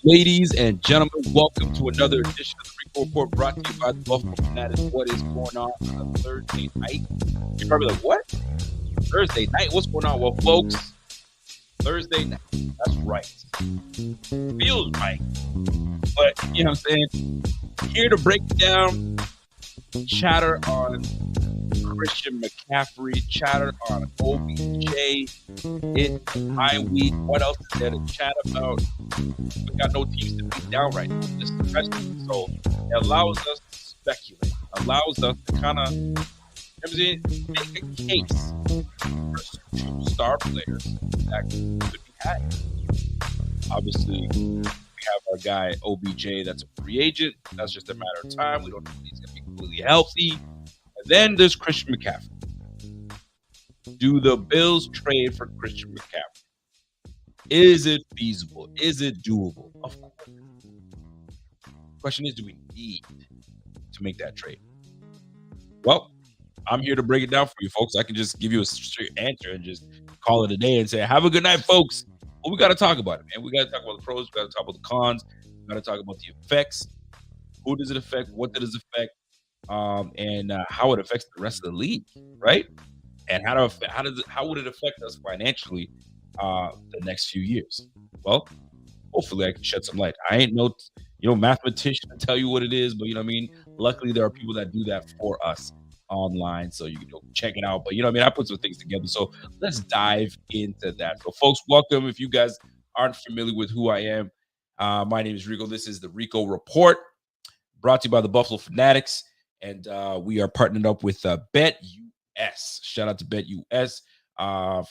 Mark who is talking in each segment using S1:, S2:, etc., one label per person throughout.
S1: Ladies and gentlemen, welcome to another edition of the Rico Report brought to you by the Buffalo Fanatics. What is going on a Thursday night? You're probably like, what? Thursday night? What's going on? Well, folks, Thursday night. That's right. Feels right. But, you know what I'm saying? Here to break down, chatter on Christian McCaffrey, chatter on OBJ. It's high week. What else is there to chat about? We got no teams to beat down right now. This is the festival. So it allows us to speculate, allows us to kind of make a case for two star players that could be had. Obviously, we have our guy OBJ that's a free agent. That's just a matter of time. We don't know if he's going to be completely healthy. And then there's Christian McCaffrey. Do the Bills trade for Christian McCaffrey? Is it feasible? Is it doable? Of course. Question is, do we need to make that trade? Well, I'm here to break it down for you, folks. I can just give you a straight answer and just call it a day and say, have a good night, folks. But we got to talk about it, man. We got to talk about the pros. We got to talk about the cons. We got to talk about the effects. Who does it affect? What does it affect? And how it affects the rest of the league, right? And how would it affect us financially the next few years? Well, hopefully I can shed some light. I ain't no mathematician to tell you what it is, but you know what I mean? Luckily, there are people that do that for us online, so you can go check it out. But you know what I mean? I put some things together, so let's dive into that. So folks, welcome. If you guys aren't familiar with who I am, my name is Rico. This is the Rico Report, brought to you by the Buffalo Fanatics, and we are partnered up with BetUS. Shout out to BetUS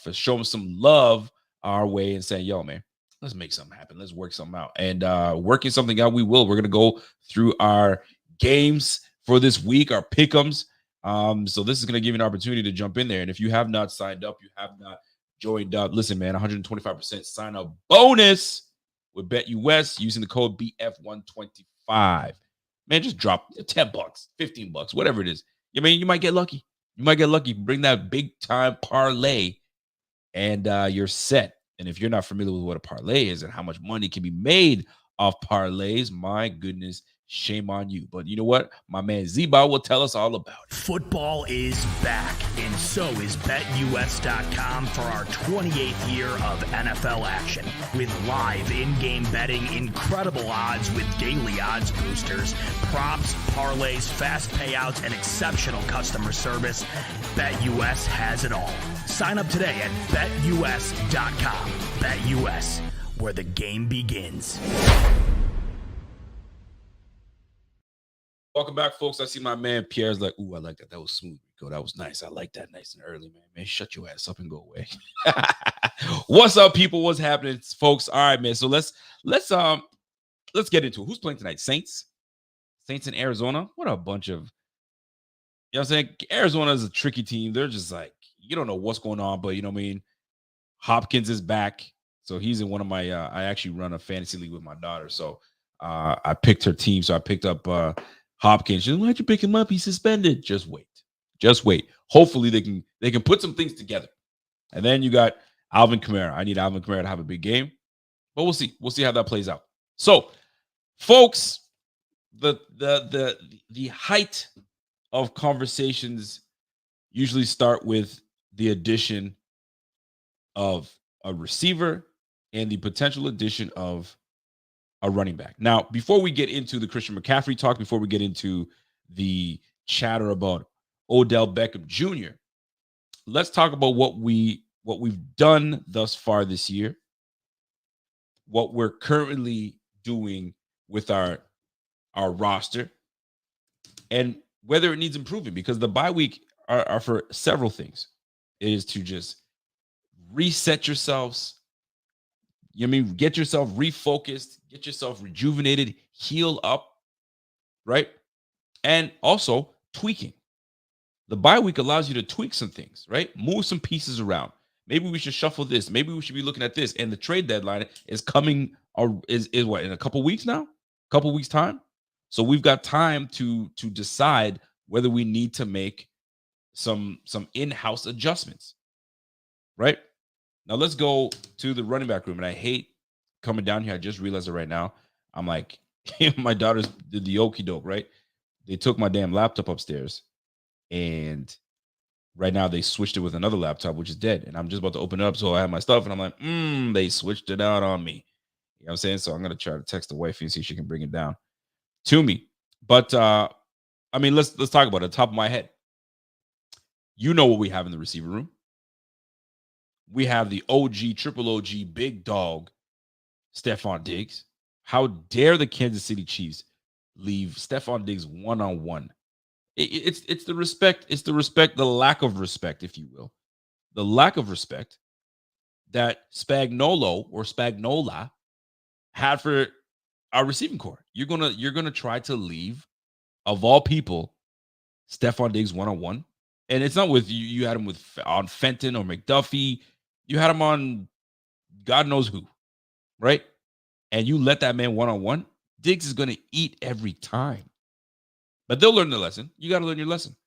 S1: for showing some love our way and saying, yo, man, let's make something happen. Let's work something out. And working something out, we will. We're going to go through our games for this week, our pick'ems. So this is going to give you an opportunity to jump in there. And if you have not signed up, you have not joined up, listen, man, 125% sign up bonus with BetUS using the code BF125. Man, just drop $10, $15, whatever it is. I mean, you might get lucky. You might get lucky. Bring that big time parlay and you're set. And if you're not familiar with what a parlay is and how much money can be made off parlays, my goodness, shame on you. But you know what? My man Zeba will tell us all about it.
S2: Football is back, and so is BetUS.com for our 28th year of NFL action. With live in-game betting, incredible odds with daily odds boosters, props, parlays, fast payouts, and exceptional customer service, BetUS has it all. Sign up today at BetUS.com. BetUS, where the game begins.
S1: Welcome back, folks. I see my man Pierre's like, ooh, I like that. That was smooth, Rico. That was nice. I like that nice and early, man. Man, shut your ass up and go away. What's up, people? What's happening, folks? All right, man. So let's get into it. Who's playing tonight? Saints in Arizona. What a bunch of, you know what I'm saying? Arizona is a tricky team. They're just like, you don't know what's going on, but you know what I mean? Hopkins is back. So he's in one of my, I actually run a fantasy league with my daughter. So I picked her team. So I picked up Hopkins. She's like, why'd you pick him up? He's suspended. Just wait. Hopefully they can put some things together. And then you got Alvin Kamara. I need Alvin Kamara to have a big game, but we'll see. We'll see how that plays out. So, folks, the height of conversations usually start with the addition of a receiver and the potential addition of a running back. Now, before we get into the Christian McCaffrey talk, before we get into the chatter about Odell Beckham Jr., let's talk about what we've done thus far this year, what we're currently doing with our roster, and whether it needs improving, because the bye week are for several things. It is to just reset yourselves. You know what I mean? Get yourself refocused, get yourself rejuvenated, heal up, right? And also tweaking. The bye week allows you to tweak some things, right? Move some pieces around. Maybe we should shuffle this. Maybe we should be looking at this. And the trade deadline is coming, or is what, in a couple weeks now? A couple weeks time. So we've got time to decide whether we need to make some in-house adjustments, right? Now let's go to the running back room. And I hate coming down here. I just realized it right now. I'm like, my daughters did the okey doke, right? They took my damn laptop upstairs, and right now they switched it with another laptop, which is dead. And I'm just about to open it up, so I have my stuff, and I'm like, they switched it out on me. You know what I'm saying? So I'm gonna try to text the wife and see if she can bring it down to me. But I mean, let's talk about it. At the top of my head, you know what we have in the receiver room. We have the OG, triple OG, big dog, Stephon Diggs. How dare the Kansas City Chiefs leave Stephon Diggs one-on-one? It's the respect. It's the respect, the lack of respect, if you will. The lack of respect that Spagnola had for our receiving core. You're gonna try to leave, of all people, Stephon Diggs one-on-one. And it's not with you. You had him on Fenton or McDuffie. You had him on God knows who, right? And you let that man one-on-one. Diggs is gonna eat every time. But they'll learn the lesson. You got to learn your lesson.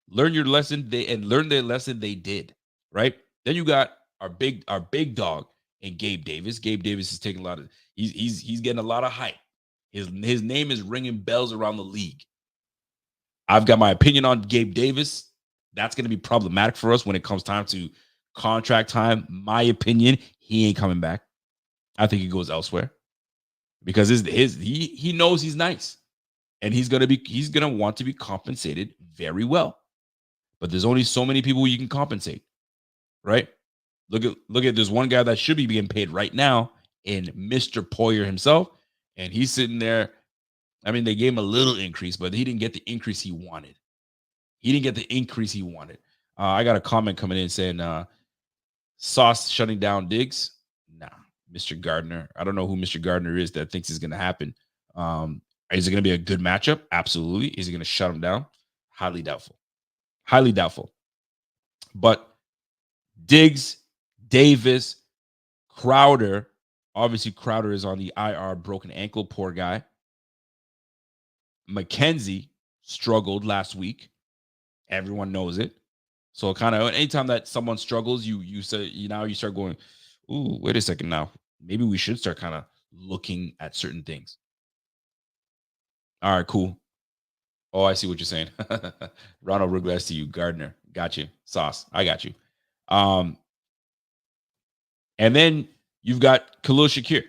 S1: Learn your lesson. Learn their lesson. They did, right? Then you got our big dog and Gabe Davis. Gabe Davis is taking a lot of. He's getting a lot of hype. His name is ringing bells around the league. I've got my opinion on Gabe Davis. That's going to be problematic for us when it comes time to contract time. My opinion, he ain't coming back. I think he goes elsewhere because he knows he's nice. And he's gonna want to be compensated very well. But there's only so many people you can compensate, right? Look at there's one guy that should be getting paid right now in Mr. Poyer himself, and he's sitting there. I mean, they gave him a little increase, but he didn't get the increase he wanted. I got a comment coming in saying Sauce shutting down Diggs. Nah, Mr. Gardner. I don't know who Mr. Gardner is that thinks is going to happen. Is it going to be a good matchup? Absolutely. Is he going to shut him down? Highly doubtful. But Diggs, Davis, Crowder. Obviously, Crowder is on the IR, broken ankle. Poor guy. McKenzie struggled last week. Everyone knows it. So kind of anytime that someone struggles, you start going, ooh, wait a second now. Maybe we should start kind of looking at certain things. All right, cool. Oh, I see what you're saying. Ronald Wrigley, I see you. Gardner, got you. Sauce, I got you. And then you've got Khalil Shakir,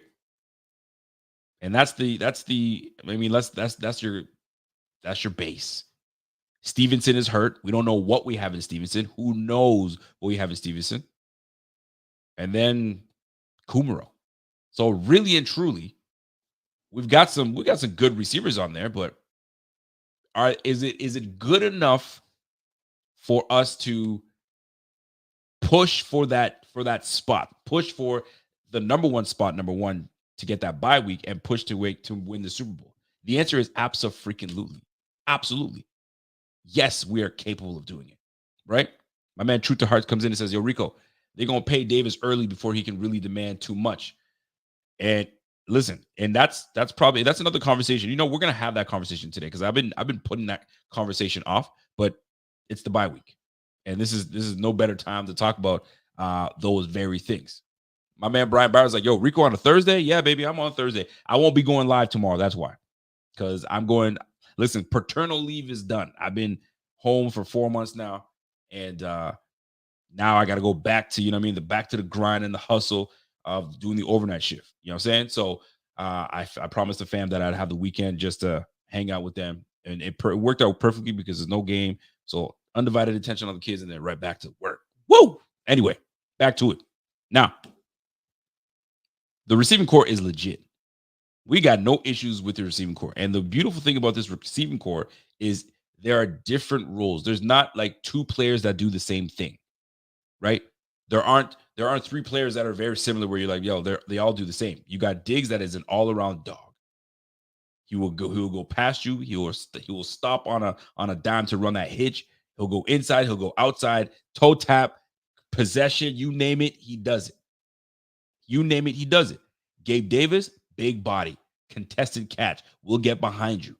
S1: and that's your base. Stevenson is hurt. We don't know what we have in Stevenson. Who knows what we have in Stevenson? And then Kumaro. So really and truly, we got some good receivers on there, but is it good enough for us to push for that spot, push for the number one to get that bye week and push to win the Super Bowl? The answer is absolutely. Yes, we are capable of doing it, right? My man Truth to Hearts comes in and says, yo, Rico, they're going to pay Davis early before he can really demand too much. And listen, and that's another conversation. We're going to have that conversation today because I've been putting that conversation off, but it's the bye week. And this is no better time to talk about those very things. My man Brian Bauer's like, yo, Rico on a Thursday? Yeah, baby, I'm on Thursday. I won't be going live tomorrow. That's why. because I'm going. Listen, paternal leave is done. I've been home for 4 months now, and now I got to go back to, back to the grind and the hustle of doing the overnight shift. You know what I'm saying? So I promised the fam that I'd have the weekend just to hang out with them, and it worked out perfectly because there's no game. So undivided attention on the kids, and then right back to work. Woo! Anyway, back to it. Now, the receiving core is legit. We got no issues with the receiving core. And the beautiful thing about this receiving core is there are different roles. There's not like two players that do the same thing, right? There aren't 3 players that are very similar where you're like, yo, they all do the same. You got Diggs that is an all-around dog. He will go past you. He will stop on a dime to run that hitch. He'll go inside, he'll go outside, toe tap, possession, you name it, he does it. You name it, he does it. Gabe Davis, big body, contested catch, will get behind you.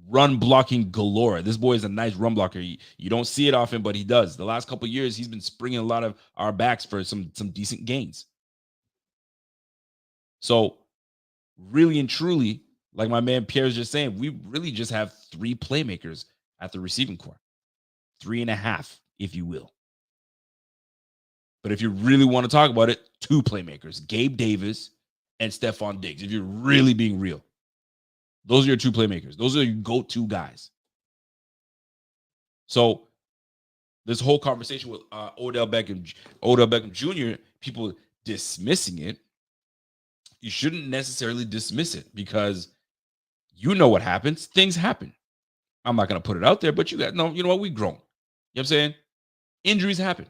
S1: Run blocking galore. This boy is a nice run blocker. You don't see it often, but he does. The last couple of years, he's been springing a lot of our backs for some decent gains. So really and truly, like my man Pierre's just saying, we really just have 3 playmakers at the receiving core. 3.5, if you will. But if you really want to talk about it, 2 playmakers, Gabe Davis and Stephon Diggs, if you're really being real. Those are your 2 playmakers. Those are your go-to guys. So this whole conversation with Odell Beckham Jr., people dismissing it, you shouldn't necessarily dismiss it because you know what happens. Things happen. I'm not going to put it out there, but you know what? We've grown. You know what I'm saying? Injuries happen.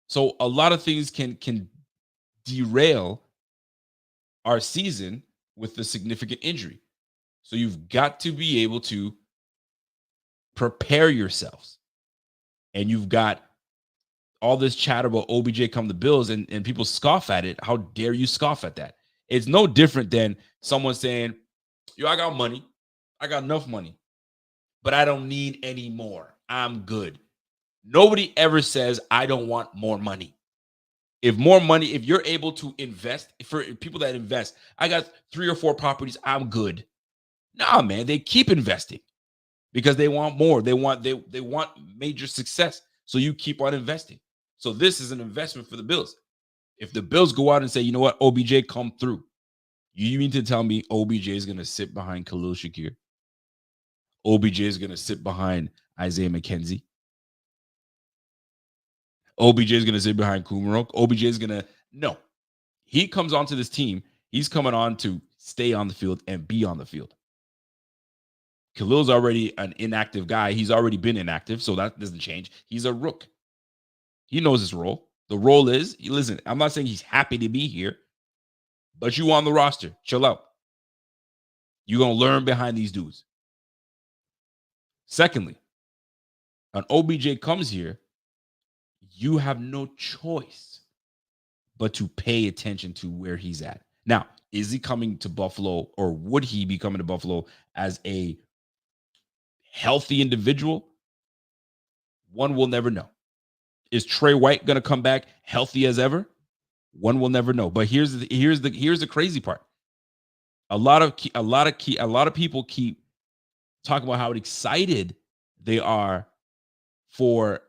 S1: So a lot of things can derail our season with the significant injury. So you've got to be able to prepare yourselves. And you've got all this chat about OBJ come the Bills, and people scoff at it. How dare you scoff at that? It's no different than someone saying, yo, I got money. I got enough money, but I don't need any more. I'm good. Nobody ever says, I don't want more money. If you're able to invest, for people that invest, I got 3 or 4 properties, I'm good. Nah, man, they keep investing because they want more. They want major success. So you keep on investing. So this is an investment for the Bills. If the Bills go out and say, you know what, OBJ come through, you mean to tell me OBJ is going to sit behind Khalil Shakir? OBJ is going to sit behind Isaiah McKenzie? OBJ is going to sit behind Kumaro? OBJ is going to... No. He comes onto this team. He's coming on to stay on the field and be on the field. Khalil's already an inactive guy. He's already been inactive, so that doesn't change. He's a rook. He knows his role. The role is, listen, I'm not saying he's happy to be here, but you on the roster. Chill out. You're going to learn behind these dudes. Secondly, an OBJ comes here, you have no choice but to pay attention to where he's at. Now, is he coming to Buffalo, or would he be coming to Buffalo as a healthy individual? One will never know. Is Trey White going to come back healthy as ever? One will never know. But here's the crazy part. A lot of people keep talking about how excited they are for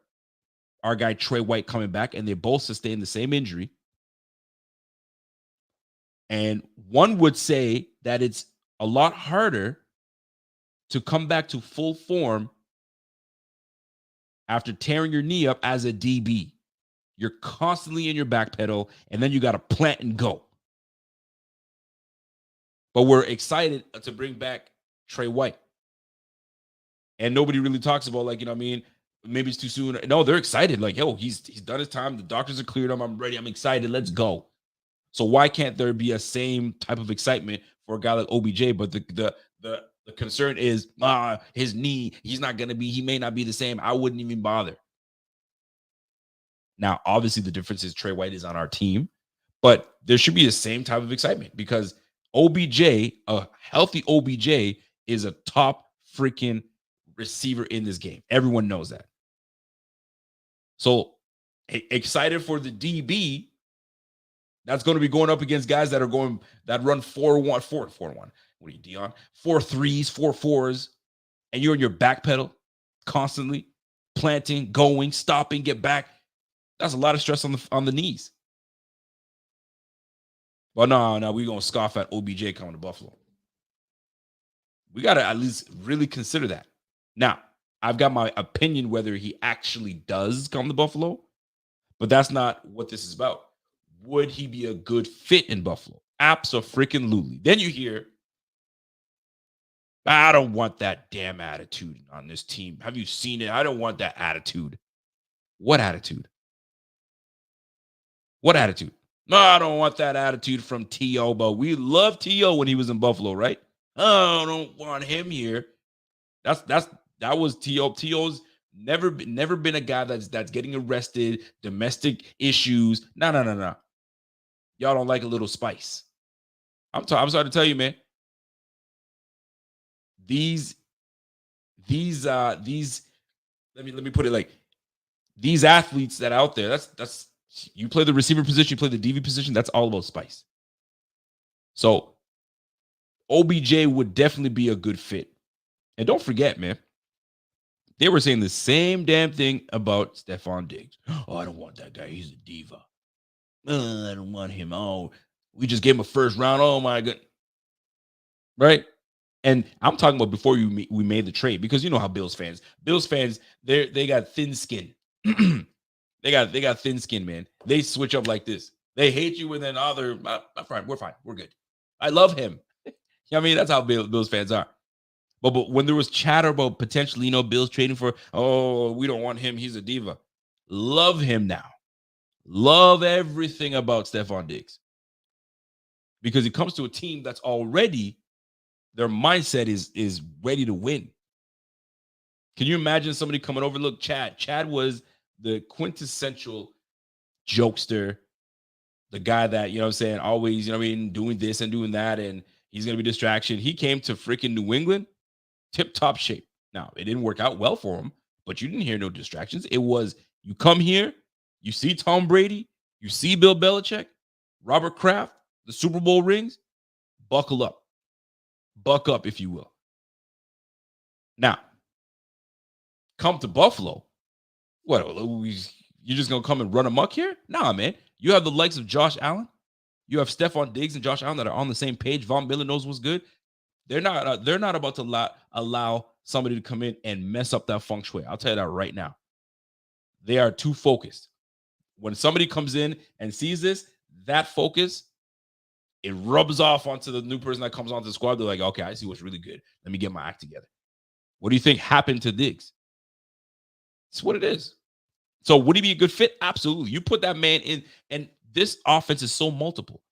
S1: our guy Trey White coming back, and they both sustained the same injury. And one would say that it's a lot harder to come back to full form after tearing your knee up as a DB. You're constantly in your back pedal, and then you got to plant and go. But we're excited to bring back Trey White. And nobody really talks about, like, you know what I mean? Maybe it's too soon. No, they're excited. Like, yo, he's done his time. The doctors are cleared him. I'm ready. I'm excited. Let's go. So why can't there be a same type of excitement for a guy like OBJ? But the concern is his knee. He may not be the same. I wouldn't even bother. Now, obviously, the difference is Trey White is on our team, but there should be the same type of excitement because OBJ, a healthy OBJ, is a top freaking receiver in this game. Everyone knows that. So excited for the DB, That's going to be going up against guys that run 4-1, 4-1. What are you, Dion? 4-3s, 4-4s, and you're in your back pedal constantly, planting, going, stopping, get back. That's a lot of stress on the knees. But no, we're going to scoff at OBJ coming to Buffalo. We got to at least really consider that. Now, I've got my opinion whether he actually does come to Buffalo, but that's not what this is about. Would he be a good fit in Buffalo? Abso-freaking-lutely. Then you hear, I don't want that damn attitude on this team. Have you seen it? I don't want that attitude. What attitude? What attitude? No, I don't want that attitude from T.O., but we loved T.O. when he was in Buffalo, right? Oh, I don't want him here. That was T.O. T.O.'s never been a guy that's getting arrested, domestic issues. No. Y'all don't like a little spice. I'm sorry to tell you, man. These let me put it like these athletes that are out there, that's you play the receiver position, you play the DB position, that's all about spice. So OBJ would definitely be a good fit. And don't forget, man, they were saying the same damn thing about Stephon Diggs. Oh, I don't want that guy. He's a diva. I don't want him. Oh, we just gave him a first round. Oh, my God. Right? And I'm talking about before we made the trade, because you know how Bills fans, they got thin skin. they got thin skin, man. They switch up like this. They hate you, and then we're fine. We're good. I love him. I mean, that's how Bills fans are. But when there was chatter about potentially, Bills trading for, oh, we don't want him. He's a diva. Love him now. Love everything about Stephon Diggs. Because it comes to a team that's already, their mindset is ready to win. Can you imagine somebody coming over? Look, Chad. Chad was the quintessential jokester, the guy that, always, doing this and doing that, and he's going to be a distraction. He came to freaking New England, tip-top shape. Now, it didn't work out well for him, but you didn't hear no distractions. It was, you come here, you see Tom Brady, you see Bill Belichick, Robert Kraft, the Super Bowl rings, buckle up. Buck up, if you will. Now, come to Buffalo. What, you're just going to come and run amok here? Nah, man. You have the likes of Josh Allen. You have Stephon Diggs and Josh Allen that are on the same page. Von Miller knows what's good. They're not about to allow somebody to come in and mess up that feng shui. I'll tell you that right now. They are too focused. When somebody comes in and sees this, that focus, it rubs off onto the new person that comes onto the squad. They're like, okay, I see what's really good. Let me get my act together. What do you think happened to Diggs? It's what it is. So would he be a good fit? Absolutely. You put that man in, and this offense is so multiple.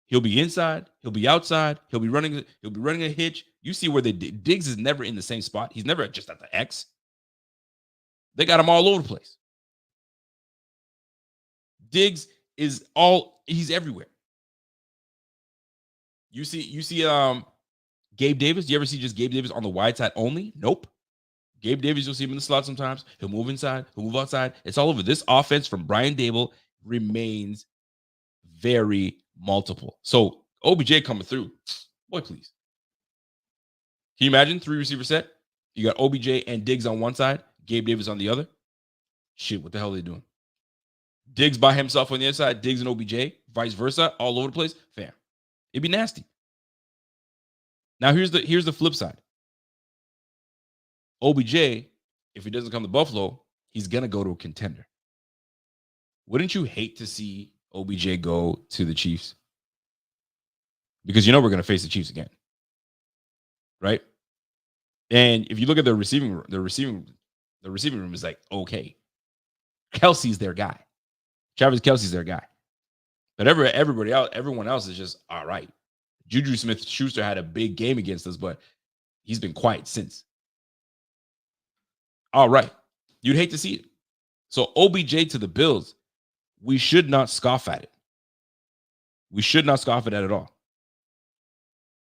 S1: He'll be inside. He'll be outside. He'll be running a hitch. You see where Diggs is never in the same spot. He's never just at the X. They got him all over the place. Diggs he's everywhere. You see Gabe Davis. You ever see just Gabe Davis on the wide side only? Nope. Gabe Davis, you'll see him in the slot sometimes. He'll move inside. He'll move outside. It's all over. This offense from Brian Dable remains very multiple. So OBJ coming through. Boy, please. Can you imagine 3 receiver set? You got OBJ and Diggs on one side, Gabe Davis on the other. Shit, what the hell are they doing? Diggs by himself on the other side, Diggs and OBJ, vice versa, all over the place. Fam. It'd be nasty. Now here's the flip side. OBJ, if he doesn't come to Buffalo, he's gonna go to a contender. Wouldn't you hate to see OBJ go to the Chiefs? Because we're gonna face the Chiefs again, right? And if you look at the receiving room is like okay. Kelsey's their guy. Travis Kelsey's their guy. But everyone else is just all right. Juju Smith-Schuster had a big game against us, but he's been quiet since. All right. You'd hate to see it. So OBJ to the Bills, we should not scoff at it. We should not scoff at it at all.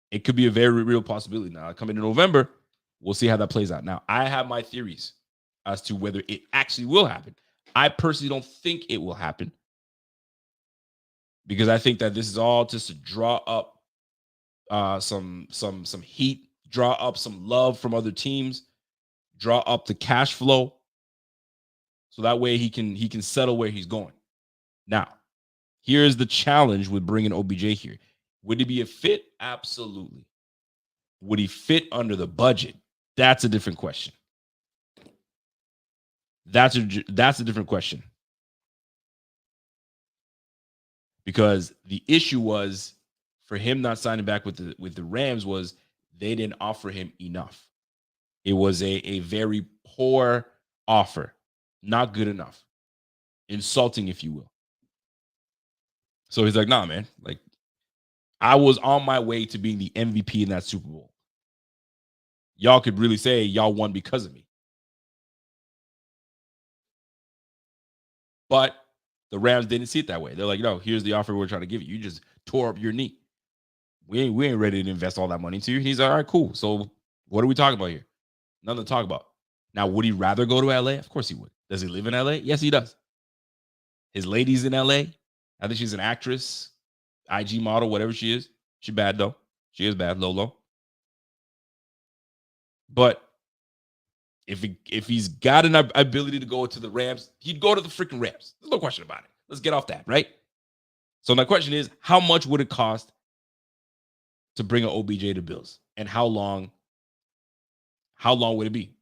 S1: It could be a very real possibility. Now, coming in November, we'll see how that plays out. Now, I have my theories as to whether it actually will happen. I personally don't think it will happen. because I think that this is all just to draw up some heat, draw up some love from other teams, draw up the cash flow, so that way he can settle where he's going. Now, here's the challenge with bringing OBJ here. Would he be a fit? Absolutely. Would he fit under the budget? That's a different question. That's a different question. Because the issue was for him not signing back with the Rams was they didn't offer him enough. It was a very poor offer, not good enough, insulting, if you will. So he's like, nah, man, like I was on my way to being the MVP in that Super Bowl. Y'all could really say y'all won because of me. But the Rams didn't see it that way. They're like, no, here's the offer we're trying to give you. You just tore up your knee. We ain't ready to invest all that money into you. He's like, all right, cool. So what are we talking about here? Nothing to talk about. Now, would he rather go to LA? Of course he would. Does he live in LA? Yes, he does. His lady's in LA. I think she's an actress, IG model, whatever she is. She's bad, though. She is bad, Lolo. But if he's got an ability to go to the Rams, he'd go to the freaking Rams. There's no question about it. Let's get off that, right? So my question is, how much would it cost to bring an OBJ to Bills? And how long would it be?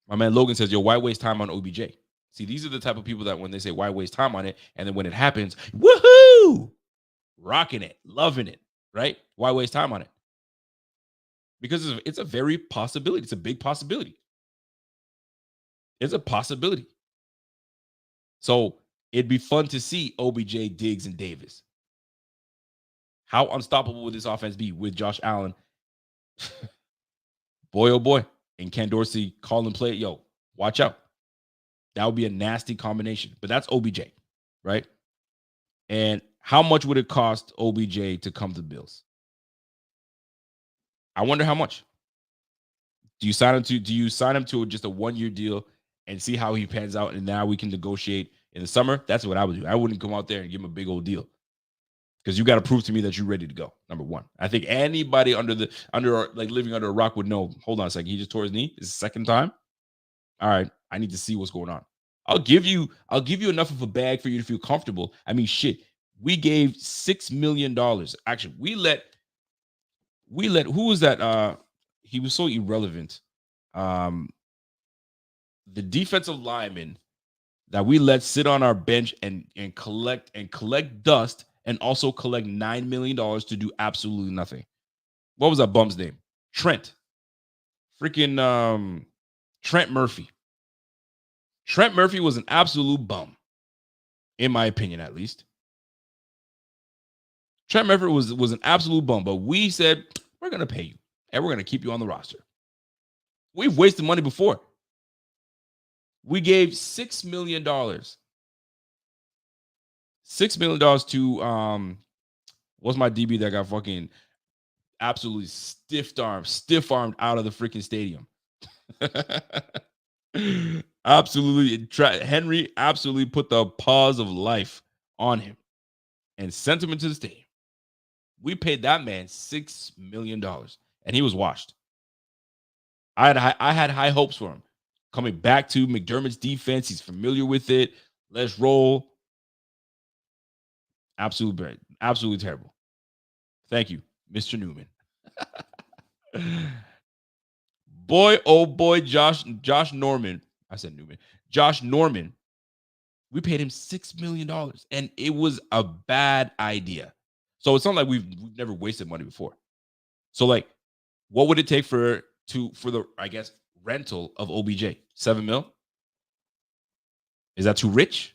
S1: My man Logan says, yo, why waste time on OBJ? See, these are the type of people that when they say, why waste time on it? And then when it happens, woohoo! Rocking it, loving it, right? Why waste time on it? Because it's a very possibility. It's a big possibility. It's a possibility. So it'd be fun to see OBJ, Diggs, and Davis. How unstoppable would this offense be with Josh Allen? Boy, oh boy. And Ken Dorsey calling play. Yo, watch out. That would be a nasty combination. But that's OBJ, right? And how much would it cost OBJ to come to the Bills? I wonder how much. Do you sign him to just a 1-year deal and see how he pans out, and now we can negotiate in the summer? That's what I would do. I wouldn't come out there and give him a big old deal, because you got to prove to me that you're ready to go. Number one, I think anybody living under a rock would know. Hold on a second, he just tore his knee. It's the second time. All right, I need to see what's going on. I'll give you enough of a bag for you to feel comfortable. I mean, shit. We gave $6 million. Actually, we let who was that? He was so irrelevant. The defensive lineman that we let sit on our bench and collect dust, and also collect $9 million to do absolutely nothing. What was that bum's name? Trent. Freaking Trent Murphy. Trent Murphy was an absolute bum, in my opinion, at least. Trent Murphy was an absolute bum, but we said, we're going to pay you, and we're going to keep you on the roster. We've wasted money before. We gave $6 million. $6 million to, what's my DB that got fucking absolutely stiff-armed out of the freaking stadium? Absolutely. Henry absolutely put the paws of life on him and sent him into the stadium. We paid that man $6 million, and he was washed. I had high hopes for him. Coming back to McDermott's defense, he's familiar with it. Let's roll. Absolutely terrible. Thank you, Mr. Newman. Boy, oh boy, Josh Norman. I said Newman. Josh Norman. We paid him $6 million, and it was a bad idea. So it's not like we've never wasted money before. So, like, what would it take for the, I guess, rental of OBJ? $7 million? Is that too rich?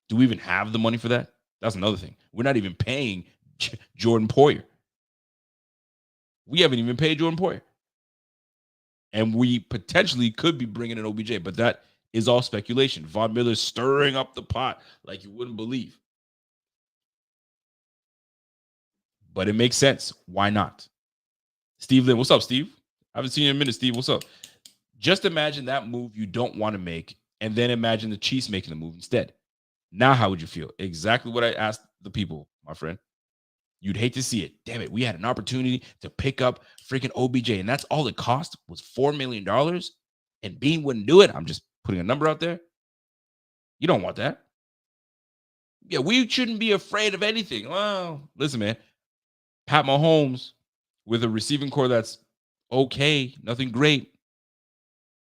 S1: Do we even have the money for that? That's another thing. We're not even paying Jordan Poyer. We haven't even paid Jordan Poyer. And we potentially could be bringing in OBJ, but that is all speculation. Von Miller's stirring up the pot like you wouldn't believe. But it makes sense. Why not? Steve Lynn, what's up, Steve? I haven't seen you in a minute, Steve. What's up? Just imagine that move you don't want to make and then imagine the Chiefs making the move instead. Now, how would you feel? Exactly what I asked the people, my friend. You'd hate to see it. Damn it. We had an opportunity to pick up freaking OBJ, and that's all it cost was $4 million. And Bean wouldn't do it. I'm just putting a number out there. You don't want that. Yeah, we shouldn't be afraid of anything. Well, listen, man. Pat Mahomes with a receiving core that's okay, nothing great,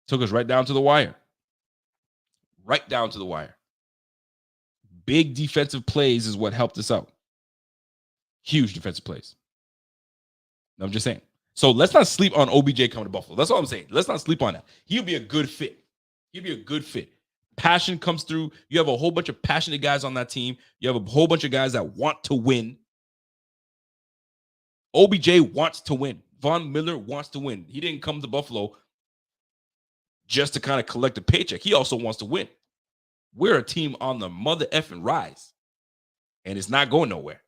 S1: took us right down to the wire. Right down to the wire. Big defensive plays is what helped us out. Huge defensive plays. I'm just saying. So let's not sleep on OBJ coming to Buffalo. That's all I'm saying. Let's not sleep on that. He'll be a good fit. He'll be a good fit. Passion comes through. You have a whole bunch of passionate guys on that team. You have a whole bunch of guys that want to win. OBJ wants to win. Von Miller wants to win. He didn't come to Buffalo just to kind of collect a paycheck. He also wants to win. We're a team on the mother effing rise, and it's not going nowhere.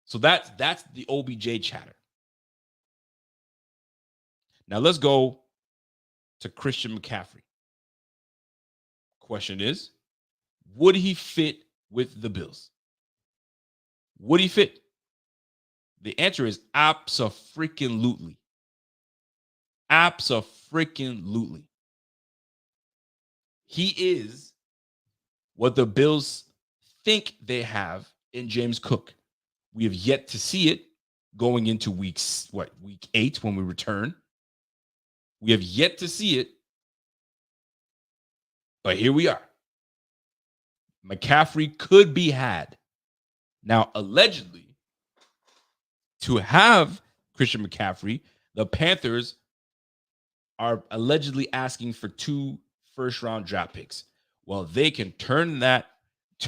S1: So that's the OBJ chatter. Now let's go to Christian McCaffrey. Question is, would he fit with the Bills? Would he fit? The answer is abso-freaking-lutely. Abso-freaking-lutely. He is what the Bills think they have in James Cook. We have yet to see it going into week 8 when we return. We have yet to see it. But here we are. McCaffrey could be had. Now, allegedly, to have Christian McCaffrey, the Panthers are allegedly asking for 2 first-round draft picks. Well, they can turn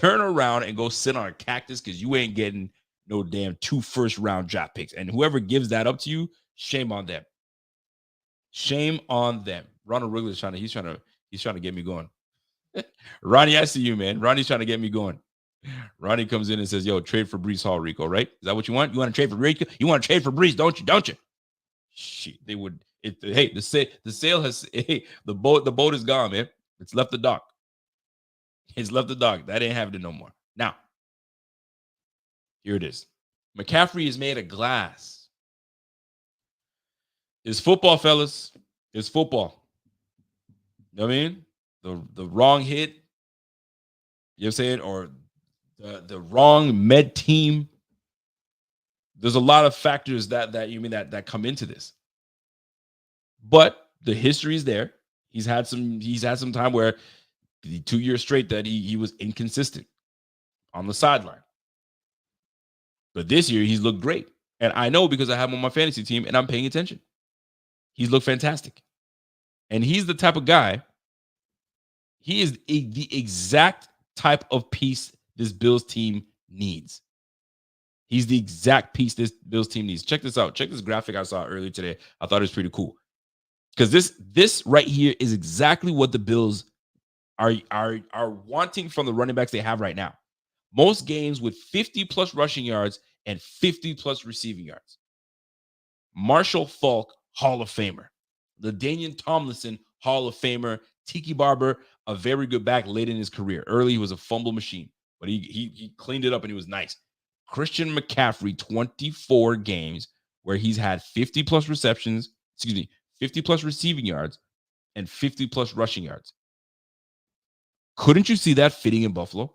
S1: around and go sit on a cactus because you ain't getting no damn 2 first-round draft picks. And whoever gives that up to you, shame on them. Shame on them. Ronald Wrigley's trying to get me going. Ronnie, I see you, man. Ronnie's trying to get me going. Ronnie comes in and says, yo, trade for Breece Hall, Rico, right? Is that what you want? You want to trade for Rico? You want to trade for Breece, don't you? Don't you? Shit, they would. Hey, the sale has, hey, the boat is gone, man. It's left the dock. It's left the dock. That ain't happening no more. Now, here it is. McCaffrey is made of glass. It's football, fellas. It's football. You know what I mean? The wrong hit, you know what I'm saying? Or the wrong med team. There's a lot of factors that come into this. But the history is there. He's had some time where the 2 years straight that he was inconsistent on the sideline. But this year he's looked great. And I know because I have him on my fantasy team and I'm paying attention. He's looked fantastic. And he's the type of guy, he is the exact type of piece this Bills team needs. He's the exact piece this Bills team needs. Check this out. Check this graphic I saw earlier today. I thought it was pretty cool. Because this right here is exactly what the Bills are wanting from the running backs they have right now. Most games with 50-plus rushing yards and 50-plus receiving yards. Marshall Faulk, Hall of Famer. LaDainian Tomlinson, Hall of Famer. Tiki Barber, a very good back late in his career. Early, he was a fumble machine, but he cleaned it up and he was nice. Christian McCaffrey, 24 games where he's had 50-plus receptions, 50-plus receiving yards, and 50-plus rushing yards. Couldn't you see that fitting in Buffalo?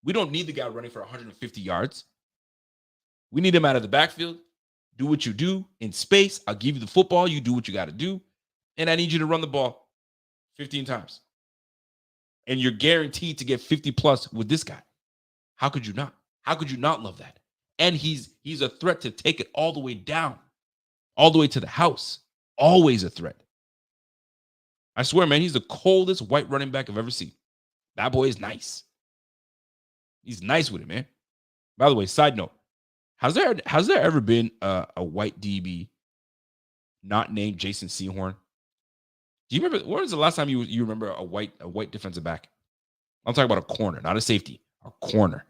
S1: We don't need the guy running for 150 yards. We need him out of the backfield. Do what you do in space. I'll give you the football. You do what you got to do. And I need you to run the ball 15 times. And you're guaranteed to get 50-plus with this guy. How could you not? How could you not love that? And he's a threat to take it all the way down, all the way to the house. Always a threat. I swear, man, he's the coldest white running back I've ever seen. That boy is nice. He's nice with it, man. By the way, side note, has there ever been a white DB not named Jason Sehorn? Do you remember, when was the last time you remember a white defensive back? I'm talking about a corner, not a safety, a corner.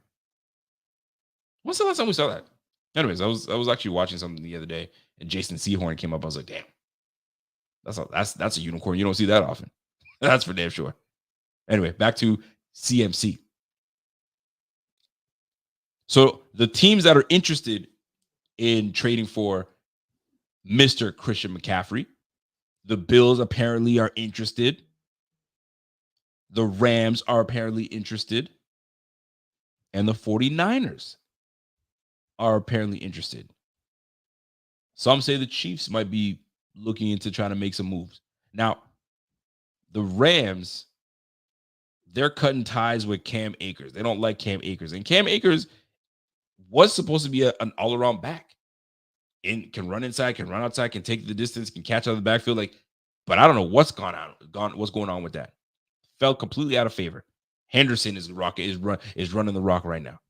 S1: When's the last time we saw that? Anyways, I was actually watching something the other day, and Jason Sehorn came up. I was like, damn, that's a unicorn. You don't see that often. That's for damn sure. Anyway, back to CMC. So the teams that are interested in trading for Mr. Christian McCaffrey, the Bills apparently are interested. The Rams are apparently interested. And the 49ers are apparently interested. Some say the Chiefs might be looking into trying to make some moves. Now, the Rams, they're cutting ties with Cam Akers. They don't like Cam Akers. And Cam Akers was supposed to be an all-around back. Can run inside, can run outside, can take the distance, can catch out of the backfield. But I don't know what's going on with that. Fell completely out of favor. Henderson is running the rock right now.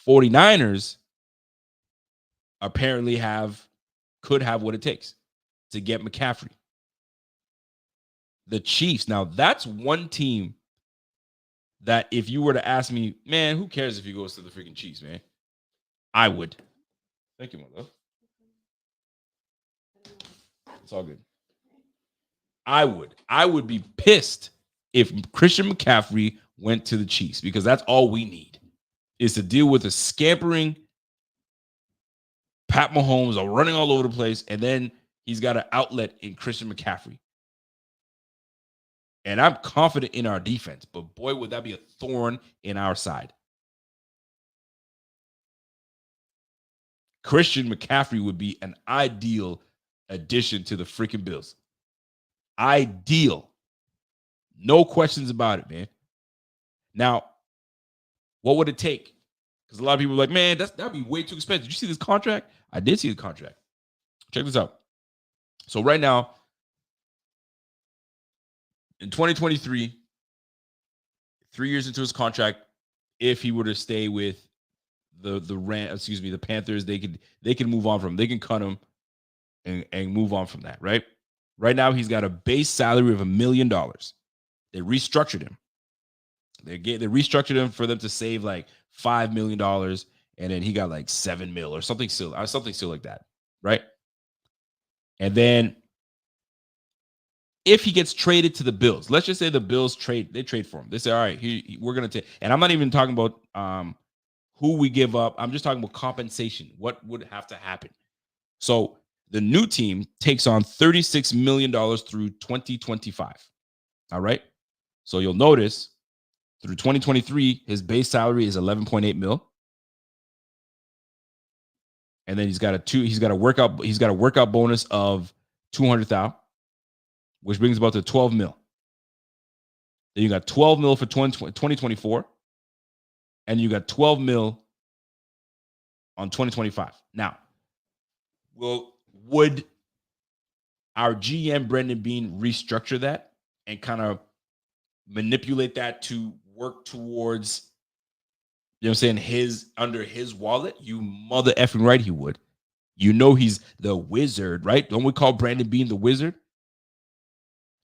S1: 49ers apparently could have what it takes to get McCaffrey. The Chiefs, now that's one team that if you were to ask me, man, who cares if he goes to the freaking Chiefs, man? I would. Thank you, my love. It's all good. I would be pissed if Christian McCaffrey went to the Chiefs, because that's all we need is to deal with a scampering Pat Mahomes are running all over the place, and then he's got an outlet in Christian McCaffrey. And I'm confident in our defense, but boy, would that be a thorn in our side. Christian McCaffrey would be an ideal addition to the freaking Bills. Ideal. No questions about it, man. Now, what would it take? Because a lot of people are like, man, that'd be way too expensive. Did you see this contract? I did see the contract. Check this out. So right now, in 2023, 3 years into his contract, if he were to stay with the Panthers, they can move on from him. They can cut him and move on from that, right? Right now, he's got a base salary of $1 million. They restructured him. They restructured him for them to save like $5 million, and then he got like $7 million or something still like that, right? And then if he gets traded to the Bills, let's just say the Bills trade for him. They say, all right, we're going to take, and I'm not even talking about who we give up. I'm just talking about compensation. What would have to happen? So the new team takes on $36 million through 2025. All right. So you'll notice through 2023, his base salary is 11.8 mil. And then he's got a workout bonus of 200,000, which brings about to 12 mil. Then you got 12 mil for 2024, and you got 12 mil on 2025. Now, would our GM Brendan Bean restructure that and kind of manipulate that to work towards, you know what I'm saying, under his wallet? You mother effing right he would. You know he's the wizard, right? Don't we call Brandon Bean the wizard?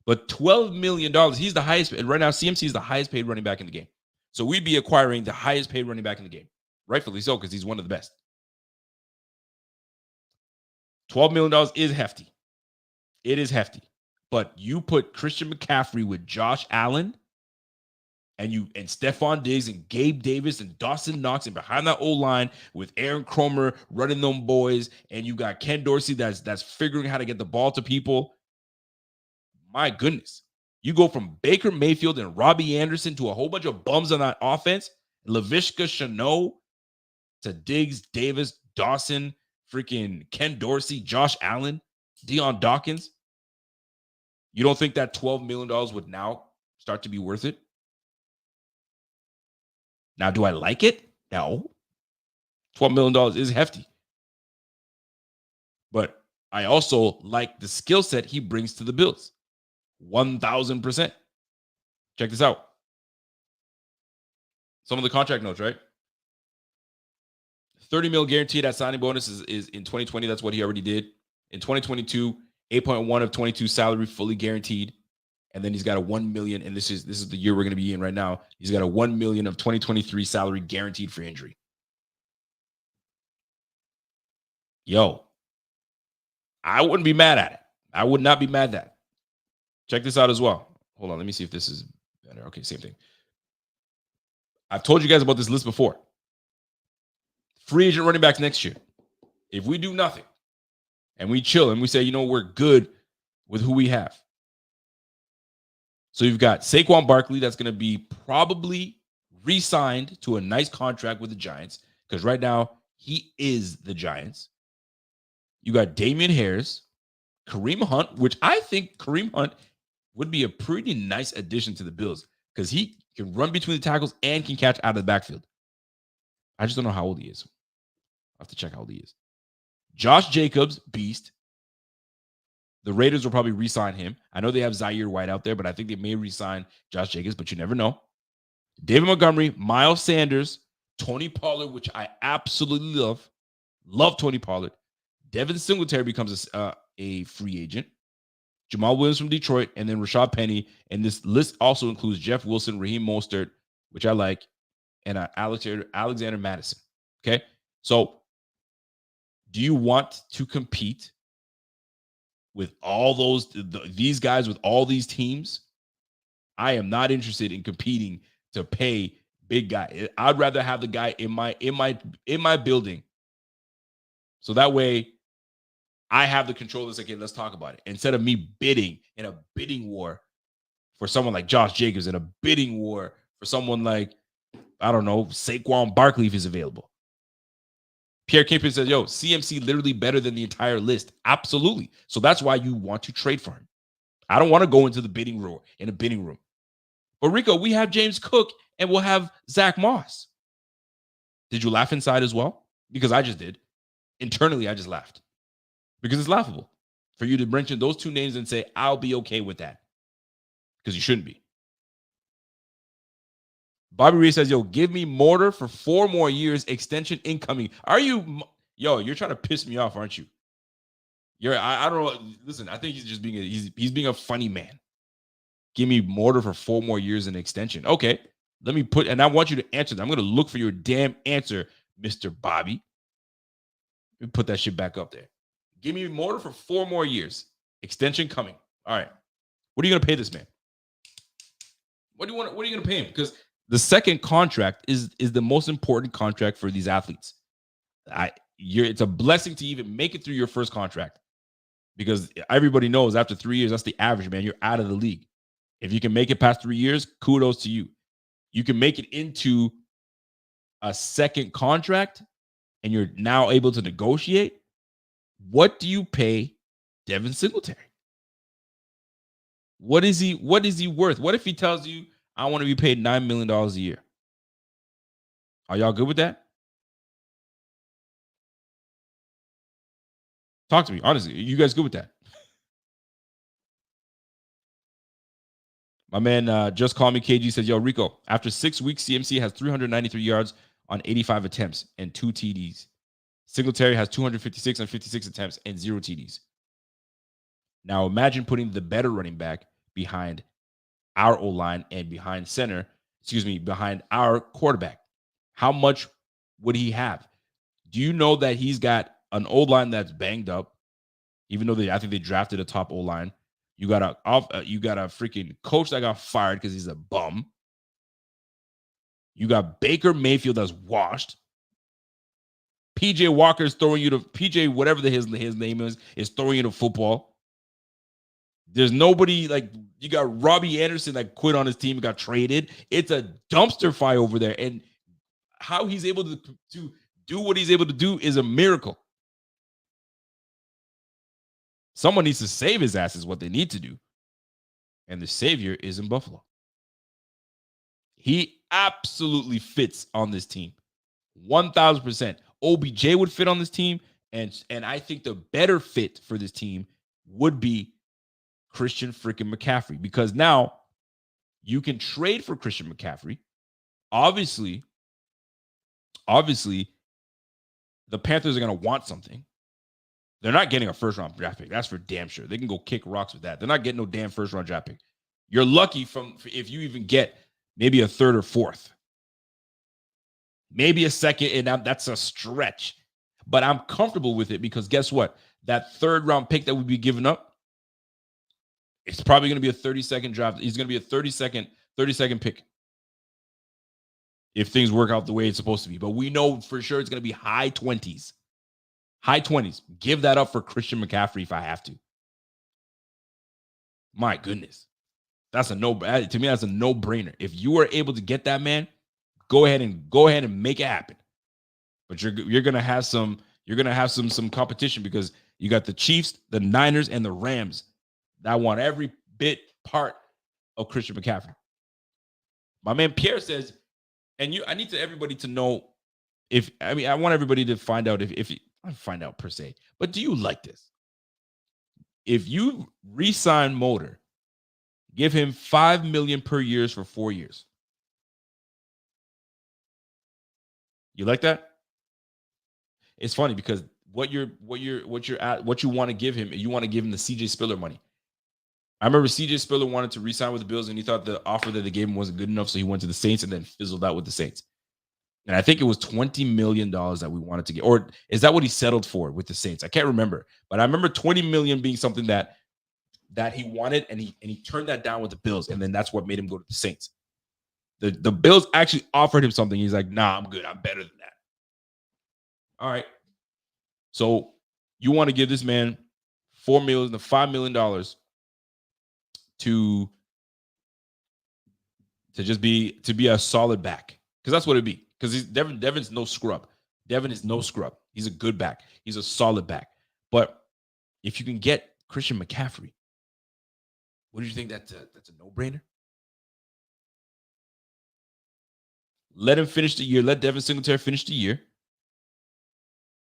S1: But $12 million, he's the highest, and right now CMC is the highest paid running back in the game. So we'd be acquiring the highest paid running back in the game. Rightfully so, because he's one of the best. $12 million is hefty. It is hefty. But you put Christian McCaffrey with Josh Allen and Stephon Diggs and Gabe Davis and Dawson Knox, and behind that O-line with Aaron Cromer running them boys, and you got Ken Dorsey that's figuring how to get the ball to people. My goodness. You go from Baker Mayfield and Robbie Anderson to a whole bunch of bums on that offense, Laviska Shenault to Diggs, Davis, Dawson, freaking Ken Dorsey, Josh Allen, Deion Dawkins. You don't think that $12 million would now start to be worth it? Now, do I like it? No. $12 million is hefty. But I also like the skill set he brings to the Bills. 1,000%. Check this out. Some of the contract notes, right? 30 mil guaranteed at signing bonus is in 2020. That's what he already did. In 2022, 8.1 of 22 salary fully guaranteed. And then he's got a 1 million, and this is the year we're going to be in right now. He's got a 1 million of 2023 salary guaranteed for injury. Yo, I wouldn't be mad at it. I would not be mad at that. Check this out as well. Hold on, let me see if this is better. Okay, same thing. I've told you guys about this list before. Free agent running backs next year. If we do nothing and we chill and we say, we're good with who we have. So you've got Saquon Barkley that's going to be probably re-signed to a nice contract with the Giants because right now he is the Giants. You got Damian Harris, Kareem Hunt, which I think Kareem Hunt would be a pretty nice addition to the Bills because he can run between the tackles and can catch out of the backfield. I just don't know how old he is. I have to check how old he is. Josh Jacobs, beast. The Raiders will probably re-sign him. I know they have Zaire White out there, but I think they may re-sign Josh Jacobs, but you never know. David Montgomery, Miles Sanders, Tony Pollard, which I absolutely love. Love Tony Pollard. Devin Singletary becomes a free agent. Jamal Williams from Detroit, and then Rashad Penny. And this list also includes Jeff Wilson, Raheem Mostert, which I like, and Alexander Madison. Okay? So, do you want to compete with all these guys with all these teams? I am not interested in competing to pay big guy. I'd rather have the guy in my building. So that way I have the control of this. Okay, let's talk about it. Instead of me bidding in a bidding war for someone like Josh Jacobs and a bidding war for someone like, I don't know, Saquon Barkley if he's available. Pierre Kingpin says, CMC literally better than the entire list. Absolutely. So that's why you want to trade for him. I don't want to go into the bidding room in a bidding room. But Rico, we have James Cook and we'll have Zach Moss. Did you laugh inside as well? Because I just did. Internally, I just laughed. Because it's laughable for you to mention those two names and say, I'll be okay with that. Because you shouldn't be. Bobby Reed says, give me Mortar for 4 more years, extension incoming. Are you, you're trying to piss me off, aren't you? I don't know. Listen, I think he's just being, he's being a funny man. Give me Mortar for 4 more years in extension. Okay, let me and I want you to answer that. I'm going to look for your damn answer, Mr. Bobby. Let me put that shit back up there. Give me Mortar for 4 more years. Extension coming. All right. What are you going to pay this man? What are you going to pay him? Because the second contract is the most important contract for these athletes. It's a blessing to even make it through your first contract because everybody knows after 3 years, that's the average, man. You're out of the league. If you can make it past 3 years, kudos to you. You can make it into a second contract and you're now able to negotiate. What do you pay Devin Singletary? What is he worth? What if he tells you, I want to be paid $9 million a year? Are y'all good with that? Talk to me. Honestly, are you guys good with that? My man, just call me KG says, Rico, after 6 weeks, CMC has 393 yards on 85 attempts and 2 TDs. Singletary has 256 on 56 attempts and 0 TDs. Now imagine putting the better running back behind our O-line and behind behind our quarterback. How much would he have? Do you know that he's got an O-line that's banged up, even though I think they drafted a top O-line? You got a freaking coach that got fired because he's a bum. You got Baker Mayfield that's washed. PJ Walker's throwing you to PJ, whatever his name is throwing you to football. There's nobody like you got Robbie Anderson that quit on his team and got traded. It's a dumpster fire over there. And how he's able to do what he's able to do is a miracle. Someone needs to save his ass is what they need to do. And the savior is in Buffalo. He absolutely fits on this team. 1,000%. OBJ would fit on this team. And I think the better fit for this team would be Christian freaking McCaffrey. Because now you can trade for Christian McCaffrey. Obviously, the Panthers are going to want something. They're not getting a first-round draft pick. That's for damn sure. They can go kick rocks with that. They're not getting no damn first-round draft pick. You're lucky if you even get maybe a third or fourth. Maybe a second, and that's a stretch. But I'm comfortable with it because guess what? That third-round pick that would be given up, It's probably going to be a 30-second draft. He's going to be a 30-second pick if things work out the way it's supposed to be. But we know for sure it's going to be high 20s. High 20s. Give that up for Christian McCaffrey if I have to. My goodness. To me, that's a no-brainer. If you are able to get that man, go ahead and make it happen. But you're gonna have some competition because you got the Chiefs, the Niners, and the Rams that want every bit part of Christian McCaffrey. My man Pierre says, I need everybody to know I want everybody to find out if find out per se, but do you like this? If you re-sign Motor, give him $5 million per year for 4 years. You like that? It's funny because what you want to give him, you want to give him the CJ Spiller money. I remember CJ Spiller wanted to re-sign with the Bills and he thought the offer that they gave him wasn't good enough, so he went to the Saints and then fizzled out with the Saints. And I think it was $20 million that we wanted to get, or is that what he settled for with the Saints? I can't remember, but I remember $20 million being something that he wanted, and he turned that down with the Bills, and then that's what made him go to the Saints. The Bills actually offered him something. He's like, nah, I'm good. I'm better than that. All right. So you want to give this man $5 million to just be a solid back, because that's what it'd be. Because Devin's no scrub. Devin is no scrub. He's a good back. He's a solid back. But if you can get Christian McCaffrey, what do you think? That's a no-brainer? Let him finish the year. Let Devin Singletary finish the year,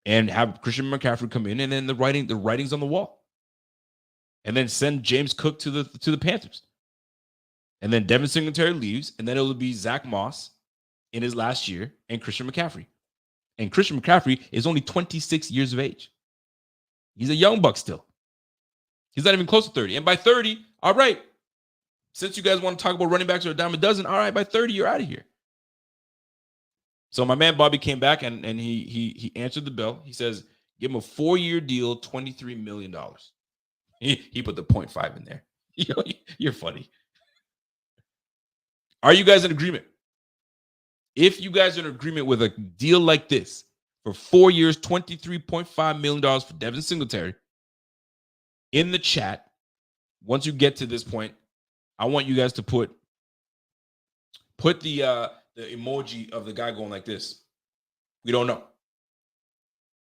S1: and have Christian McCaffrey come in, and then the writing's on the wall. And then send James Cook to the Panthers. And then Devin Singletary leaves, and then it'll be Zach Moss in his last year and Christian McCaffrey. And Christian McCaffrey is only 26 years of age. He's a young buck still. He's not even close to 30. And by 30, all right, since you guys want to talk about running backs or a dime a dozen, all right, by 30, you're out of here. So my man Bobby came back and he answered the bell. He says, give him a 4-year deal, $23 million. He put the 0.5 in there. You're funny. Are you guys in agreement? If you guys are in agreement with a deal like this for 4 years, $23.5 million for Devin Singletary, in the chat, once you get to this point, I want you guys to put the emoji of the guy going like this. We don't know.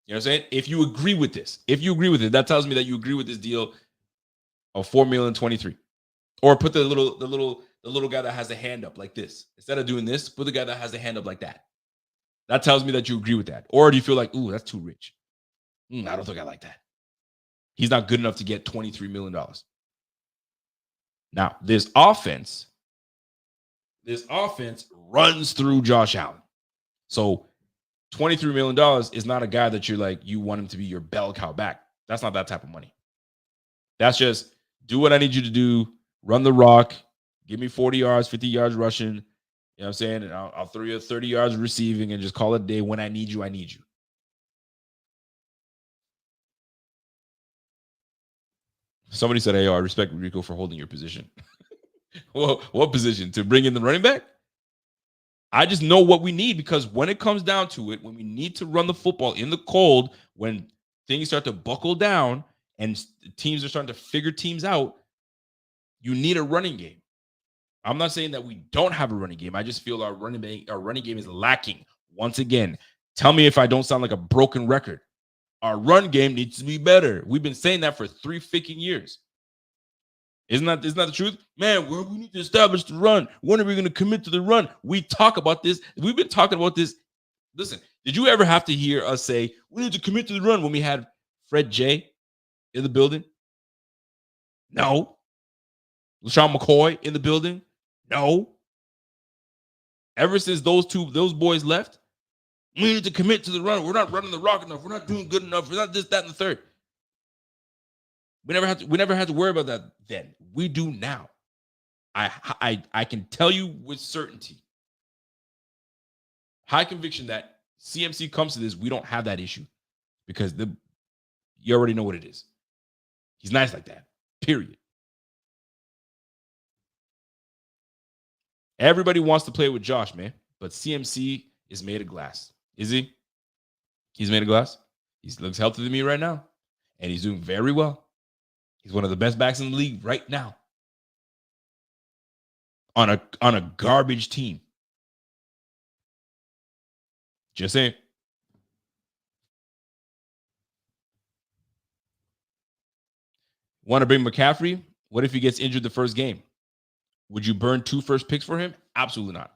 S1: You know what I'm saying? If you agree with this, that tells me that you agree with this deal of $4,023,000. Or put the little guy that has a hand up like this. Instead of doing this, put the guy that has a hand up like that. That tells me that you agree with that. Or do you feel like, ooh, that's too rich? I don't think I like that. He's not good enough to get $23 million. Now, this offense runs through Josh Allen. So $23 million is not a guy that you're like, you want him to be your bell cow back. That's not that type of money. That's just do what I need you to do, run the rock, give me 40 yards, 50 yards rushing. You know what I'm saying? And I'll throw you 30 yards receiving and just call it a day. When I need you, I need you. Somebody said, hey, I respect Rico for holding your position. Well, what position? To bring in the running back? I just know what we need, because when it comes down to it, when we need to run the football in the cold, when things start to buckle down and teams are starting to figure teams out, you need a running game. I'm not saying that we don't have a running game. I just feel our running game is lacking. Once again, tell me if I don't sound like a broken record. Our run game needs to be better. We've been saying that for 3 freaking years. Isn't that the truth? Man, we need to establish the run. When are we going to commit to the run? We talk about this. We've been talking about this. Listen, did you ever have to hear us say, we need to commit to the run when we had Fred J in the building? No. LaShawn McCoy in the building? No. Ever since those boys left, we need to commit to the run. We're not running the rock enough. We're not doing good enough. We're not this, that, and the third. We never had to worry about that then. We do now. I can tell you with certainty, high conviction, that CMC comes to this, we don't have that issue, because you already know what it is. He's nice like that. Period. Everybody wants to play with Josh, man. But CMC is made of glass. Is he? He's made of glass. He looks healthy to me right now. And he's doing very well. He's one of the best backs in the league right now. On a garbage team. Just saying. Want to bring McCaffrey? What if he gets injured the first game? Would you burn 2 first picks for him? Absolutely not.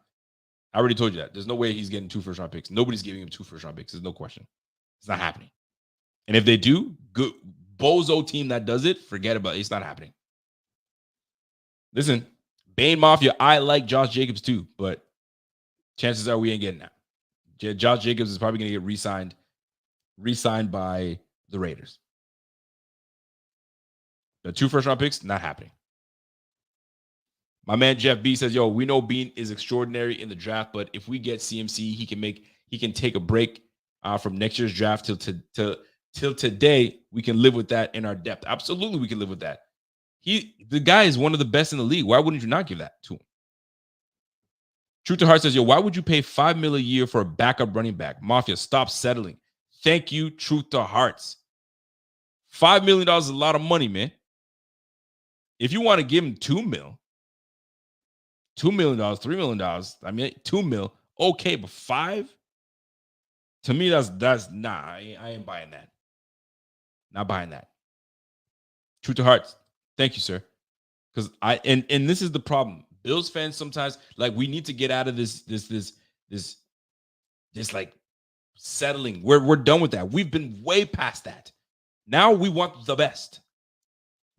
S1: I already told you that. There's no way he's getting 2 first-round picks. Nobody's giving him 2 first-round picks. There's no question. It's not happening. And if they do, good bozo team that does it, forget about it. It's not happening. Listen, Bane Mafia, I like Josh Jacobs too, but chances are we ain't getting that. Josh Jacobs is probably going to get re-signed by the Raiders. The 2 first-round picks, not happening. My man Jeff B says, yo, we know Bean is extraordinary in the draft, but if we get CMC, he can take a break from next year's draft till today. We can live with that in our depth. Absolutely, we can live with that. The guy is one of the best in the league. Why wouldn't you not give that to him? Truth to Heart says, yo, why would you pay $5 million a year for a backup running back? Mafia, stop settling. Thank you, Truth to Hearts. $5 million is a lot of money, man. If you want to give him $2 million, $2 million, $3 million, I mean, $2 million, okay, but 5? To me, that's nah, I ain't buying that. Not buying that. Truth to Hearts. Thank you, sir. Because and this is the problem. Bills fans sometimes, like, we need to get out of this like settling. We're done with that. We've been way past that. Now we want the best.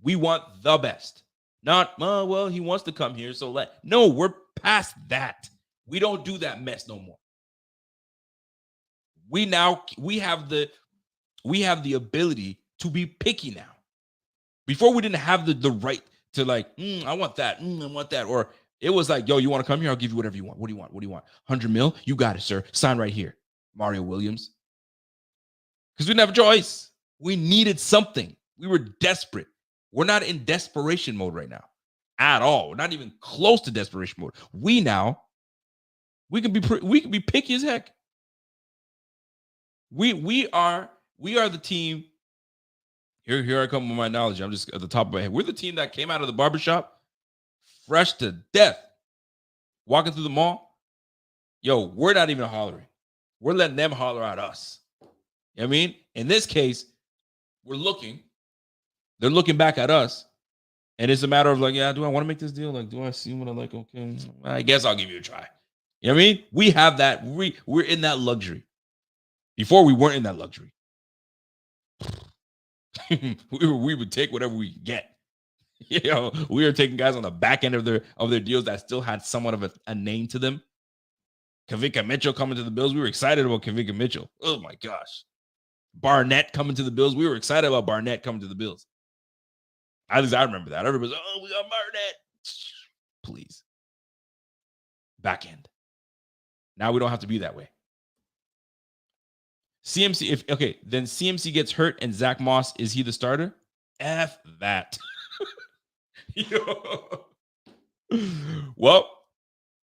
S1: We want the best. Not, well, he wants to come here, so no, we're past that. We don't do that mess no more. We have the ability to be picky now. Before we didn't have the right to like, I want that, I want that. Or it was like, yo, you want to come here? I'll give you whatever you want. What do you want? What do you want? 100 mil? You got it, sir. Sign right here. Mario Williams. Because we didn't have a choice. We needed something. We were desperate. We're not in desperation mode right now at all. We're not even close to desperation mode. We can be picky as heck. We are the team. Here I come with my knowledge. I'm just at the top of my head. We're the team that came out of the barbershop fresh to death, walking through the mall. Yo, we're not even hollering. We're letting them holler at us. You know what I mean? In this case, we're looking. They're looking back at us. And it's a matter of like, yeah, do I want to make this deal? Like, do I see what I like? Okay, I guess I'll give you a try. You know what I mean? We have that. We're in that luxury. Before, we weren't in that luxury. we would take whatever we get. You know, we were taking guys on the back end of their deals that still had somewhat of a name to them. Kavika Mitchell coming to the Bills. We were excited about Kavika Mitchell. Oh my gosh. Barnett coming to the Bills. We were excited about Barnett coming to the Bills. At least I remember that. Everybody's like, oh, we got Barnett. Please. Back end. Now we don't have to be that way. CMC, then CMC gets hurt and Zach Moss, is he the starter? F that. Well,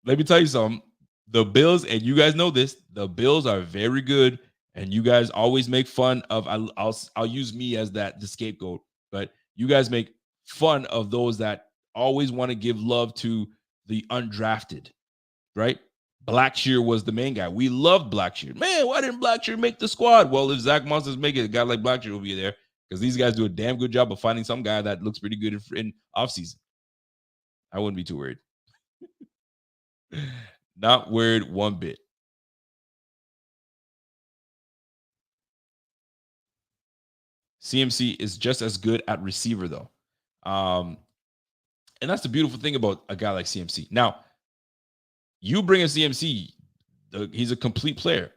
S1: let me tell you something. The Bills, and you guys know this, the Bills are very good, and you guys always make fun of, I'll use me as the scapegoat, but you guys make fun of those that always want to give love to the undrafted, right? Blackshear was the main guy. We loved Blackshear. Man, why didn't Blackshear make the squad? Well, if Zach Moss doesn't make it, a guy like Blackshear will be there because these guys do a damn good job of finding some guy that looks pretty good in offseason. I wouldn't be too worried. Not worried one bit. CMC is just as good at receiver, though. And that's the beautiful thing about a guy like CMC. Now, you bring a CMC, he's a complete player.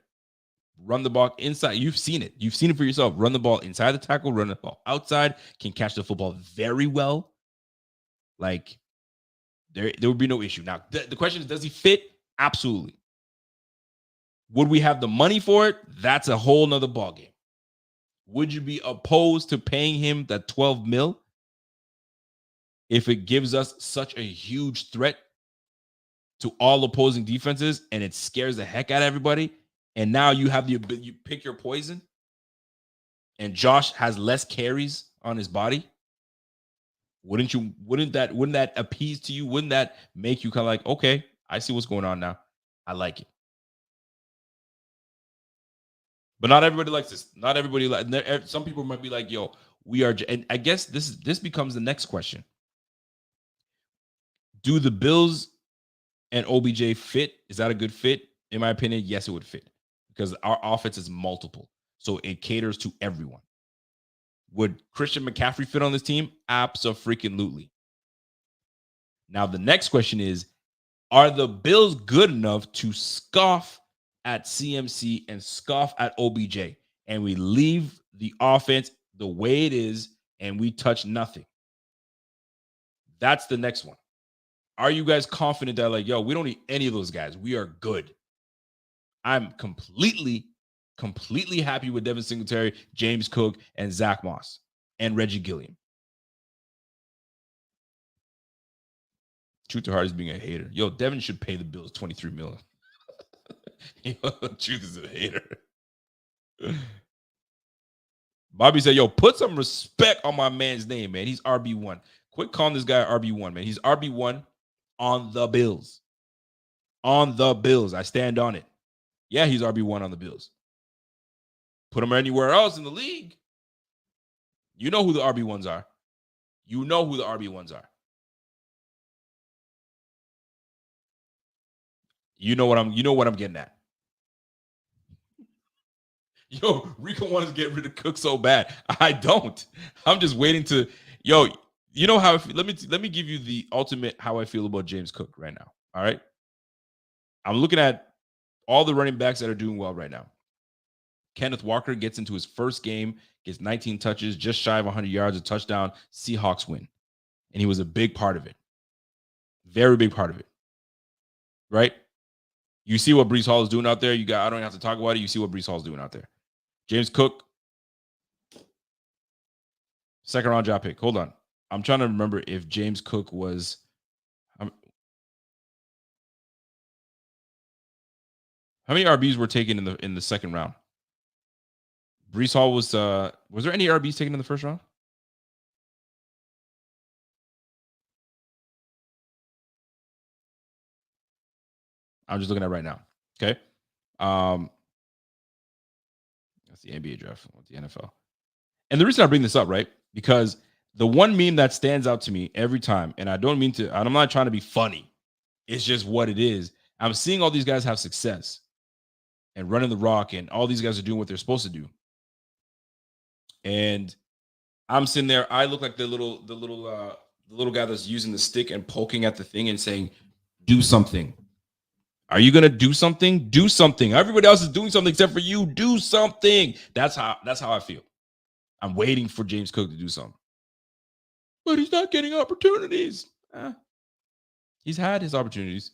S1: Run the ball inside. You've seen it. You've seen it for yourself. Run the ball inside the tackle, run the ball outside, can catch the football very well. Like, there would be no issue. Now, the question is, does he fit? Absolutely. Would we have the money for it? That's a whole nother ballgame. Would you be opposed to paying him that 12 mil if it gives us such a huge threat to all opposing defenses, and it scares the heck out of everybody. And now you have you pick your poison, and Josh has less carries on his body. Wouldn't that appease to you? Wouldn't that make you kind of like, okay, I see what's going on now. I like it. But not everybody likes this. Not everybody like. Some people might be like, "Yo, we are." And I guess this becomes the next question: do the Bills and OBJ fit? Is that a good fit? In my opinion, yes, it would fit because our offense is multiple, so it caters to everyone. Would Christian McCaffrey fit on this team? Abso-freaking-lutely. Now the next question is: are the Bills good enough to scoff at CMC and scoff at OBJ, and we leave the offense the way it is and we touch nothing? That's the next one. Are you guys confident that, like, yo, we don't need any of those guys? We are good. I'm completely happy with Devin Singletary, James Cook, and Zach Moss, and Reggie Gilliam. Truth to heart is being a hater. Yo, Devin should pay the Bills $23 million. Truth is a hater. Bobby said, yo, put some respect on my man's name, man. He's RB1. Quit calling this guy RB1, man. He's RB1 on the Bills. On the Bills. I stand on it. Yeah, he's RB1 on the Bills. Put him anywhere else in the league. You know who the RB1s are. You know who the RB1s are. You know what I'm getting at. Yo, Rico wants to get rid of Cook so bad. I don't. I'm just waiting to. Yo, you know how? Let me give you the ultimate how I feel about James Cook right now. All right. I'm looking at all the running backs that are doing well right now. Kenneth Walker gets into his first game, gets 19 touches, just shy of 100 yards, a touchdown. Seahawks win, and he was a big part of it. Very big part of it. Right. You see what Breece Hall is doing out there. I don't even have to talk about it. You see what Breece Hall is doing out there. James Cook, second round draft pick. Hold on. I'm trying to remember if James Cook was. How many RBs were taken in the second round? Breece Hall was there any RBs taken in the first round? I'm just looking at it right now. Okay. That's the NBA draft, the NFL. And the reason I bring this up, right? Because the one meme that stands out to me every time, and I'm not trying to be funny. It's just what it is. I'm seeing all these guys have success and running the rock, and all these guys are doing what they're supposed to do. And I'm sitting there. I look like the little guy that's using the stick and poking at the thing and saying, "Do something." Are you gonna do something? Do something. Everybody else is doing something except for you. Do something. That's how I feel. I'm waiting for James Cook to do something, but he's not getting opportunities. He's had his opportunities.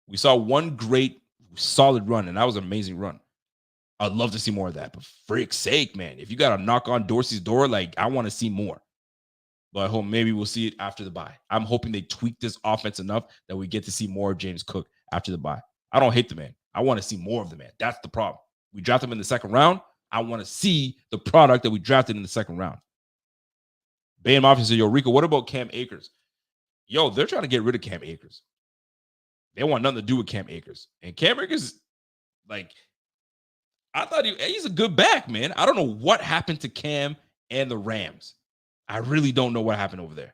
S1: We saw one great, solid run, and that was an amazing run. I'd love to see more of that. But frick's sake, man, if you got to knock on Dorsey's door, like, I want to see more. But I hope maybe we'll see it after the bye. I'm hoping they tweak this offense enough that we get to see more of James Cook after the bye. I don't hate the man. I want to see more of the man. That's the problem. We drafted him in the second round. I want to see the product that we drafted in the second round. Bayham Mafia said, yo, Rico, what about Cam Akers? Yo, they're trying to get rid of Cam Akers. They want nothing to do with Cam Akers. And Cam Akers, like, I thought he's a good back, man. I don't know what happened to Cam and the Rams. I really don't know what happened over there.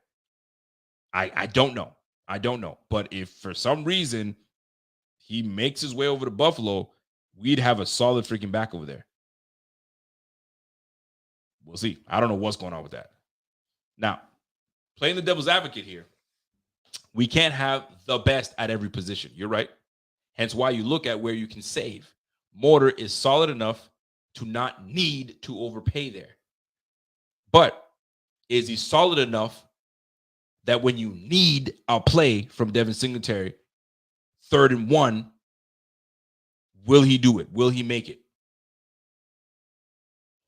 S1: I don't know. I don't know. But if for some reason he makes his way over to Buffalo, we'd have a solid freaking back over there. We'll see. I don't know what's going on with that. Now, playing the devil's advocate here, we can't have the best at every position. You're right. Hence why you look at where you can save. Mortar is solid enough to not need to overpay there. But is he solid enough that when you need a play from Devin Singletary, 3rd and 1, will he do it? Will he make it?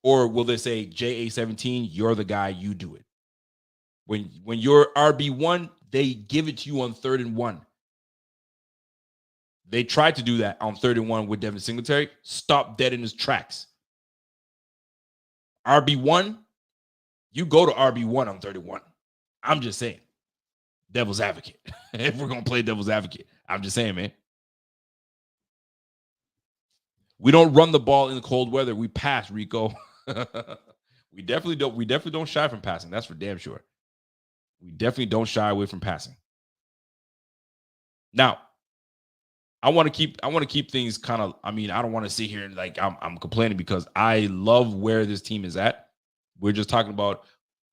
S1: Or will they say, JA17, you're the guy, you do it? When you're RB1, they give it to you on 3rd and 1. They tried to do that on 31 with Devin Singletary. Stopped dead in his tracks. RB1, you go to RB1 on 31. I'm just saying. Devil's advocate. If we're going to play devil's advocate, I'm just saying, man. We don't run the ball in the cold weather. We pass, Rico. We definitely don't shy from passing. That's for damn sure. We definitely don't shy away from passing. Now, I want to keep things kind of, I don't want to sit here and like I'm complaining because I love where this team is at. We're just talking about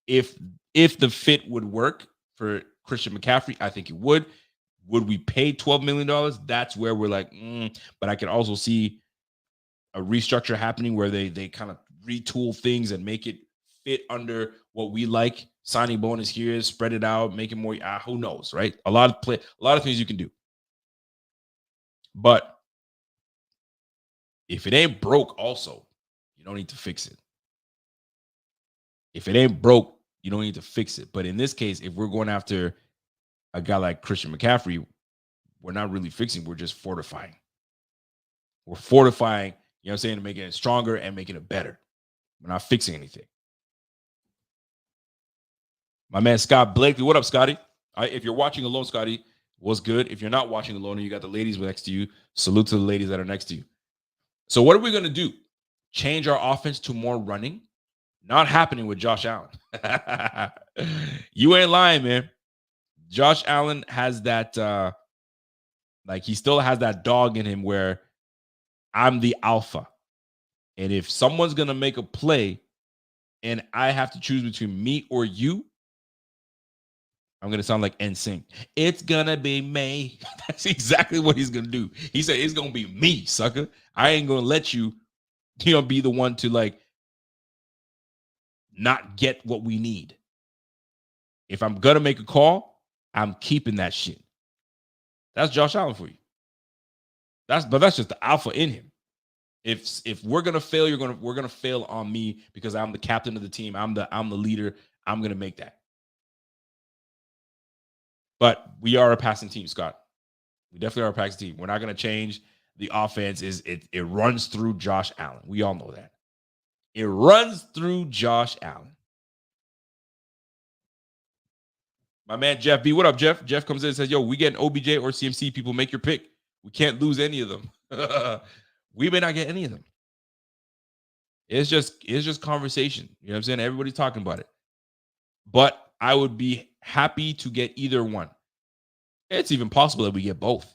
S1: if the fit would work for Christian McCaffrey, I think it would. Would we pay $12 million? That's where we're like, but I can also see a restructure happening where they kind of retool things and make it fit under what we like. Signing bonus here, spread it out, make it more. Who knows, right? A lot of things you can do. But if it ain't broke, also, you don't need to fix it. If it ain't broke, you don't need to fix it. But in this case, if we're going after a guy like Christian McCaffrey, we're not really fixing. We're just fortifying. We're fortifying, you know what I'm saying, to make it stronger and making it better. We're not fixing anything. My man, Scott Blakely. What up, Scotty? If you're watching alone, Scotty, what's good? If you're not watching alone and you got the ladies next to you, salute to the ladies that are next to you. So what are we going to do? Change our offense to more running? Not happening with Josh Allen. You ain't lying, man. Josh Allen has that, he still has that dog in him where I'm the alpha. And if someone's going to make a play and I have to choose between me or you, I'm going to sound like NSYNC. It's going to be me. That's exactly what he's going to do. He said, it's going to be me, sucker. I ain't going to let you, be the one to not get what we need. If I'm going to make a call, I'm keeping that shit. That's Josh Allen for you. That's just the alpha in him. If we're going to fail, we're going to fail on me because I'm the captain of the team. I'm the leader. I'm going to make that. But we are a passing team, Scott. We definitely are a passing team. We're not going to change. The offense it runs through Josh Allen. We all know that. It runs through Josh Allen. My man, Jeff B. What up, Jeff? Jeff comes in and says, yo, we get an OBJ or CMC. People, make your pick. We can't lose any of them. We may not get any of them. It's just conversation. You know what I'm saying? Everybody's talking about it. But I would be happy to get either one. It's even possible that we get both.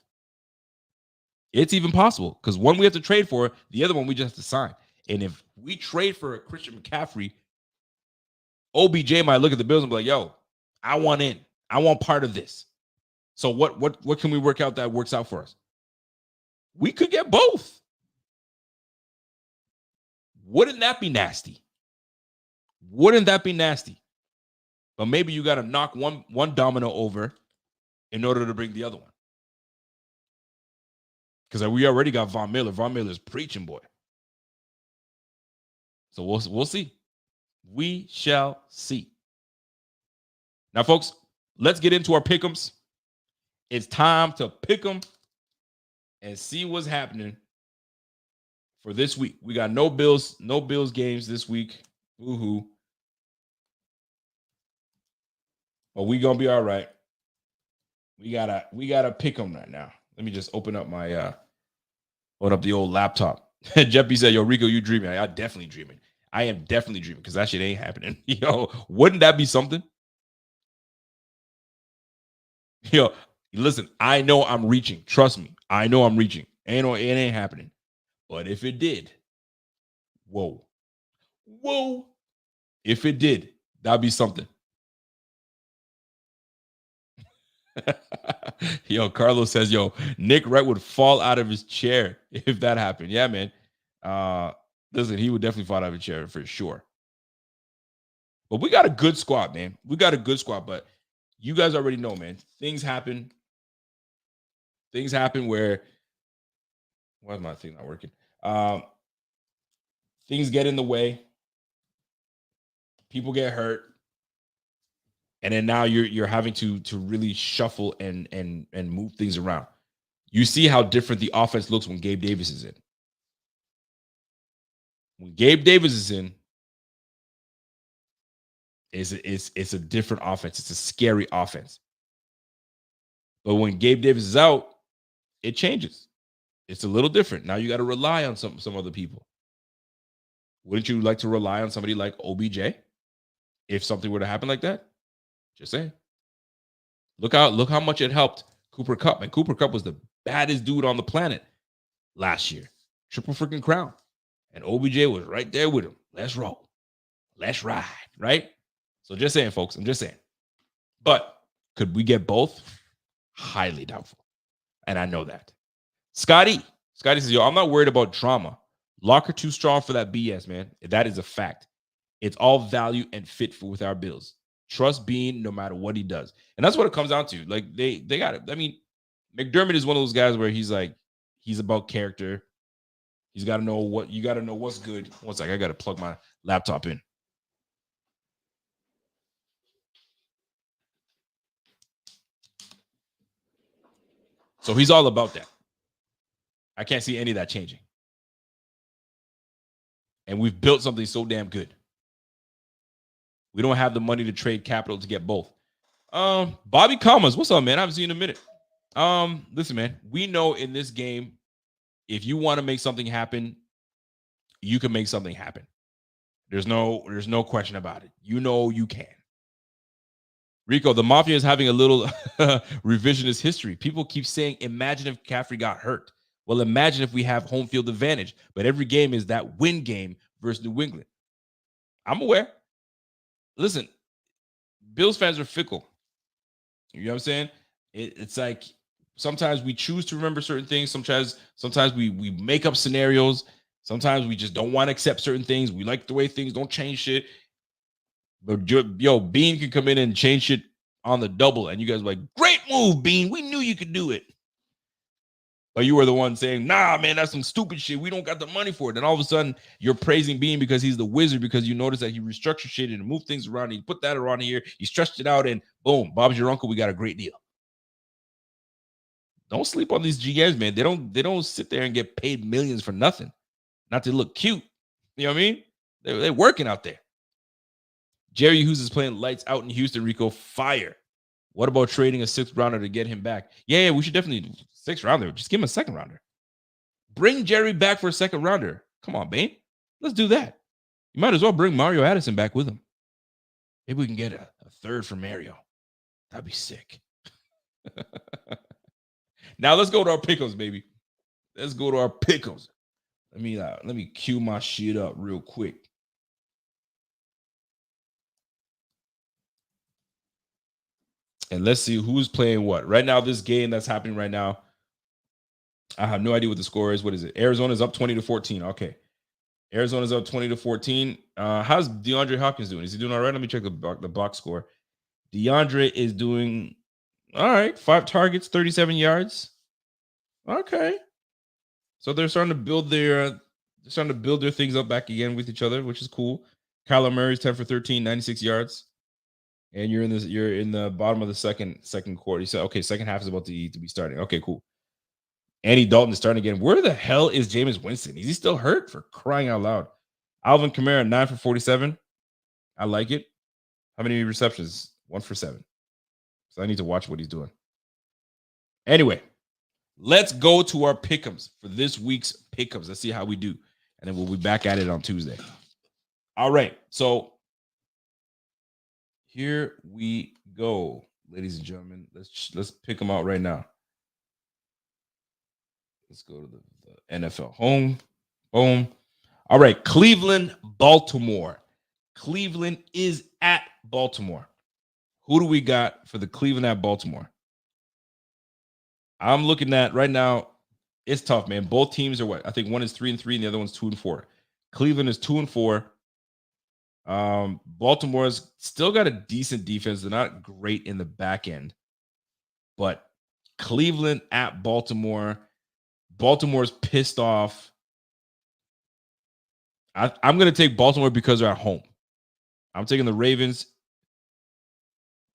S1: It's even possible because one we have to trade for, the other one we just have to sign. And if we trade for a Christian McCaffrey, OBJ might look at the Bills and be like, yo, I want in. I want part of this. So what can we work out that works out for us? We could get both. Wouldn't that be nasty? Wouldn't that be nasty? But maybe you got to knock one domino over in order to bring the other one. Because we already got Von Miller. Von Miller's preaching, boy. So we'll see. We shall see. Now, folks, let's get into our pick'ems. It's time to pick them and see what's happening for this week. We got no Bills games this week. Woohoo. But we gonna be all right. We gotta pick them right now. Let me just open up my the old laptop. Jeppy said, yo, Rico, you dreaming. I'm definitely dreaming. I am definitely dreaming because that shit ain't happening. Wouldn't that be something? Listen, I know I'm reaching. Trust me. I know I'm reaching. It ain't happening. But if it did, whoa. If it did, that'd be something. Yo, Carlos says, yo, Nick Wright would fall out of his chair if that happened. Yeah, man. Listen, he would definitely fall out of his chair for sure. But we got a good squad, man. We got a good squad, but you guys already know, man. Things happen. Things happen where, why is my thing not working? Things get in the way. People get hurt. And then now you're having to really shuffle and move things around. You see how different the offense looks when Gabe Davis is in. When Gabe Davis is in, it's a different offense. It's a scary offense. But when Gabe Davis is out, it changes. It's a little different. Now you got to rely on some other people. Wouldn't you like to rely on somebody like OBJ if something were to happen like that? Just saying. Look how much it helped Cooper Kupp. And Cooper Kupp was the baddest dude on the planet last year. Triple freaking crown. And OBJ was right there with him. Let's roll. Let's ride. Right? So just saying, folks. I'm just saying. But could we get both? Highly doubtful. And I know that. Scotty says, yo, I'm not worried about drama. Locker too strong for that BS, man. That is a fact. It's all value and fit with our Bills. Trust Bean no matter what he does. And that's what it comes down to. Like, they got it. I mean, McDermott is one of those guys where he's like, he's about character. He's got to know what, you got to know what's good. One second, I got to plug my laptop in. So he's all about that. I can't see any of that changing. And we've built something so damn good. We don't have the money to trade capital to get both. Bobby Commas, what's up, man? I haven't seen you in a minute. Listen, man, we know in this game, if you want to make something happen, you can make something happen. There's no question about it. You know you can. Rico, the Mafia is having a little revisionist history. People keep saying, imagine if McCaffrey got hurt. Well, imagine if we have home field advantage. But every game is that win game versus New England. I'm aware. Listen, Bills fans are fickle. You know what I'm saying? It's like sometimes we choose to remember certain things. Sometimes we make up scenarios. Sometimes we just don't want to accept certain things. We like the way things don't change shit. But yo, Bean can come in and change shit on the double. And you guys are like, great move, Bean. We knew you could do it. But you were the one saying, nah, man, that's some stupid shit. We don't got the money for it. And all of a sudden, you're praising Bean because he's the wizard, because you notice that he restructured shit and moved things around. He put that around here. He stretched it out, and boom, Bob's your uncle. We got a great deal. Don't sleep on these GMs, man. They don't sit there and get paid millions for nothing. Not to look cute. You know what I mean? They're working out there. Jerry Hughes is playing lights out in Houston, Rico. Fire. What about trading a 6th rounder to get him back? Yeah, we should definitely 6th rounder. Just give him a 2nd rounder. Bring Jerry back for a 2nd rounder. Come on, Bane. Let's do that. You might as well bring Mario Addison back with him. Maybe we can get a 3rd for Mario. That'd be sick. Now let's go to our pick'ems, baby. Let's go to our pick'ems. Let me cue my shit up real quick. And let's see who's playing what. Right now, this game that's happening right now, I have no idea what the score is. What is it? Arizona's up 20-14. Okay. Arizona's up 20-14. How's DeAndre Hopkins doing? Is he doing all right? Let me check the box score. DeAndre is doing all right. 5 targets, 37 yards. Okay. So they're starting to build their things up back again with each other, which is cool. Kyler Murray's 10 for 13, 96 yards. And you're in the bottom of the second quarter. You said, okay, second half is about to be starting. Okay, cool. Andy Dalton is starting again. Where the hell is Jameis Winston? Is he still hurt? For crying out loud. Alvin Kamara, 9 for 47. I like it. How many receptions? 1 for 7. So I need to watch what he's doing. Anyway, let's go to our pick'ems for this week's pick'ems. Let's see how we do. And then we'll be back at it on Tuesday. All right. So here we go, ladies and gentlemen. Let's pick them out right now. Let's go to the NFL home. Boom. All right, Cleveland, Baltimore. Cleveland is at Baltimore. Who do we got for the Cleveland at Baltimore? I'm looking at right now. It's tough, man. Both teams are what? I think one is 3-3 and the other one's 2-4. Cleveland is 2-4. Baltimore's still got a decent defense. They're not great in the back end, but Cleveland at Baltimore. Baltimore's pissed off. I'm going to take Baltimore because they're at home. I'm taking the Ravens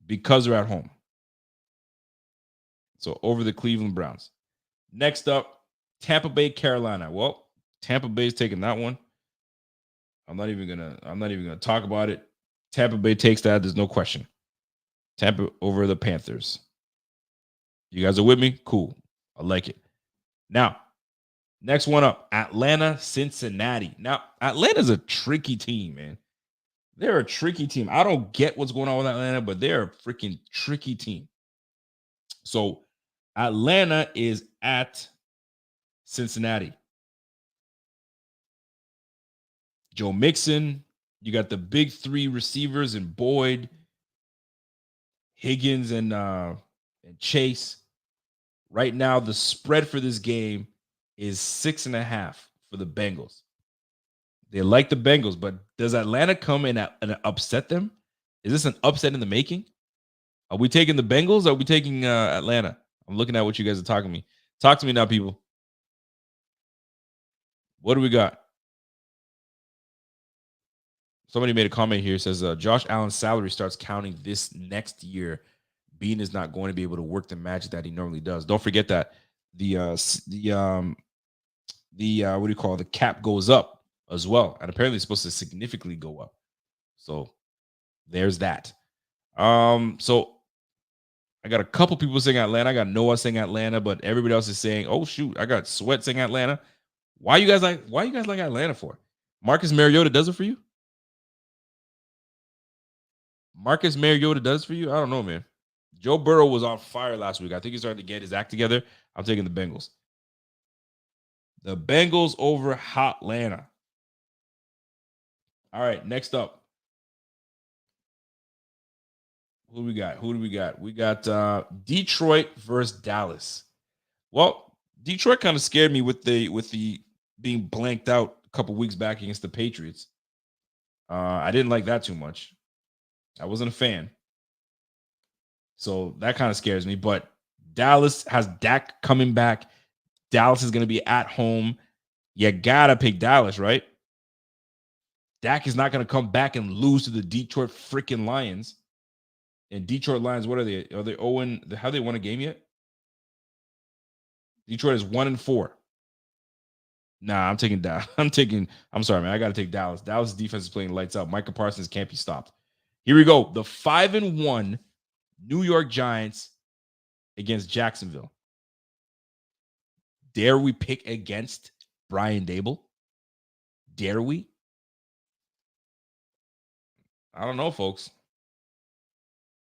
S1: because they're at home. So over the Cleveland Browns. Next up, Tampa Bay, Carolina. Well, Tampa Bay's taking that one. I'm not even gonna talk about it. Tampa Bay takes that. There's no question. Tampa over the Panthers. You guys are with me? Cool. I like it. Now, next one up, Atlanta, Cincinnati. Now, Atlanta's a tricky team, man. They're a tricky team. I don't get what's going on with Atlanta, but they're a freaking tricky team. So, Atlanta is at Cincinnati. Joe Mixon, you got the big three receivers in Boyd, Higgins, and Chase. Right now, the spread for this game is 6.5 for the Bengals. They like the Bengals, but does Atlanta come in and upset them? Is this an upset in the making? Are we taking the Bengals? Or are we taking Atlanta? I'm looking at what you guys are talking to me. Talk to me now, people. What do we got? Somebody made a comment here. Says Josh Allen's salary starts counting this next year. Bean is not going to be able to work the magic that he normally does. Don't forget that the what do you call it? The cap goes up as well, and apparently it's supposed to significantly go up. So there's that. So I got a couple people saying Atlanta. I got Noah saying Atlanta, but everybody else is saying, "Oh shoot, I got Sweat saying Atlanta." Why you guys like Atlanta for? Marcus Mariota does it for you? Marcus Mariota does for you? I don't know, man. Joe Burrow was on fire last week. I think he's starting to get his act together. I'm taking the Bengals. The Bengals over Hotlanta. All right, next up. Who do we got? We got Detroit versus Dallas. Well, Detroit kind of scared me with the being blanked out a couple weeks back against the Patriots. I didn't like that too much. I wasn't a fan. So that kind of scares me. But Dallas has Dak coming back. Dallas is going to be at home. You got to pick Dallas, right? Dak is not going to come back and lose to the Detroit freaking Lions. And Detroit Lions, what are they? Are they 0? Have they won a game yet? Detroit is 1-4. Nah, I'm taking Dallas. I'm sorry, man. I got to take Dallas. Dallas defense is playing lights out. Micah Parsons can't be stopped. Here we go. The 5-1 New York Giants against Jacksonville. Dare we pick against Brian Dable? Dare we? I don't know, folks.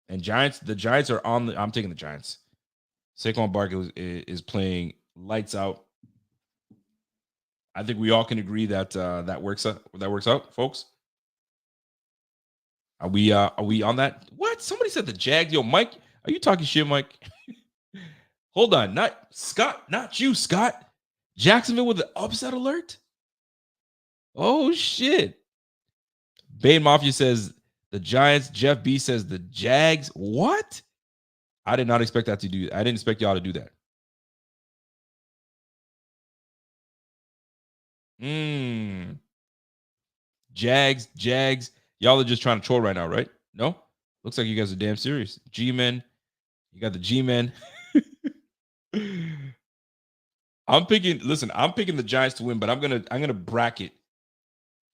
S1: And the Giants are on I'm taking the Giants. Saquon Barkley is playing lights out. I think we all can agree that that works out, folks. Are we on that? What? Somebody said the Jags. Yo, Mike, are you talking shit, Mike? Hold on. Not Scott, not you, Scott. Jacksonville with the upset alert? Oh, shit. Bane Mafia says the Giants. Jeff B says the Jags. What? I did not expect that to do. I didn't expect y'all to do that. Jags. Y'all are just trying to troll right now, right? No? Looks like you guys are damn serious. G-Men. You got the G-Men. I'm picking the Giants to win, but I'm gonna bracket.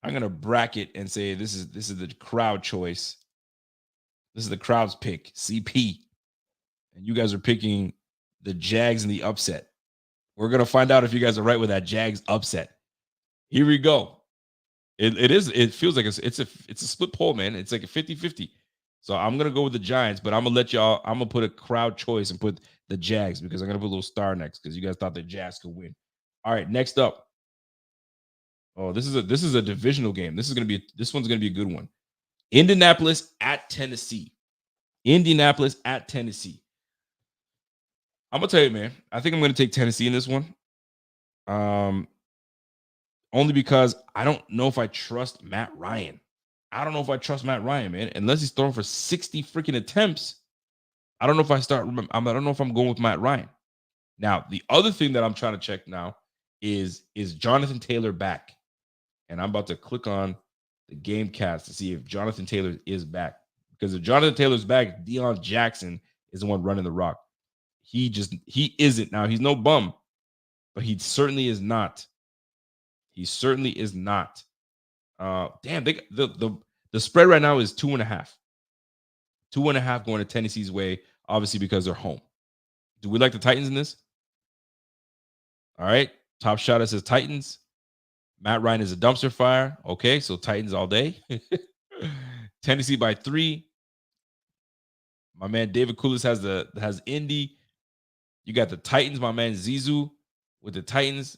S1: I'm gonna bracket and say this is the crowd choice. This is the crowd's pick, CP. And you guys are picking the Jags in the upset. We're gonna find out if you guys are right with that Jags upset. Here we go. It feels like it's a split poll, man. It's like a 50-50. So I'm gonna go with the Giants, but I'm gonna put a crowd choice and put the Jags because I'm gonna put a little star next because you guys thought the Jags could win. All right, next up. Oh, this is a divisional game. This one's gonna be a good one. Indianapolis at Tennessee. Indianapolis at Tennessee. I'm gonna tell you, man. I think I'm gonna take Tennessee in this one. Only because I don't know if I trust Matt Ryan. I don't know if I trust Matt Ryan, man. Unless he's throwing for 60 freaking attempts, I don't know if I don't know if I'm going with Matt Ryan. Now, the other thing that I'm trying to check now is Jonathan Taylor back? And I'm about to click on the game cast to see if Jonathan Taylor is back. Because if Jonathan Taylor's back, Deion Jackson is the one running the rock. He isn't. Now, he's no bum. but he certainly is not. He certainly is not. Damn, the spread right now is 2.5. 2.5 going to Tennessee's way, obviously because they're home. Do we like the Titans in this? All right. Top shot says Titans. Matt Ryan is a dumpster fire. Okay, so Titans all day. Tennessee by 3. My man David Koulis has Indy. You got the Titans. My man Zizou with the Titans.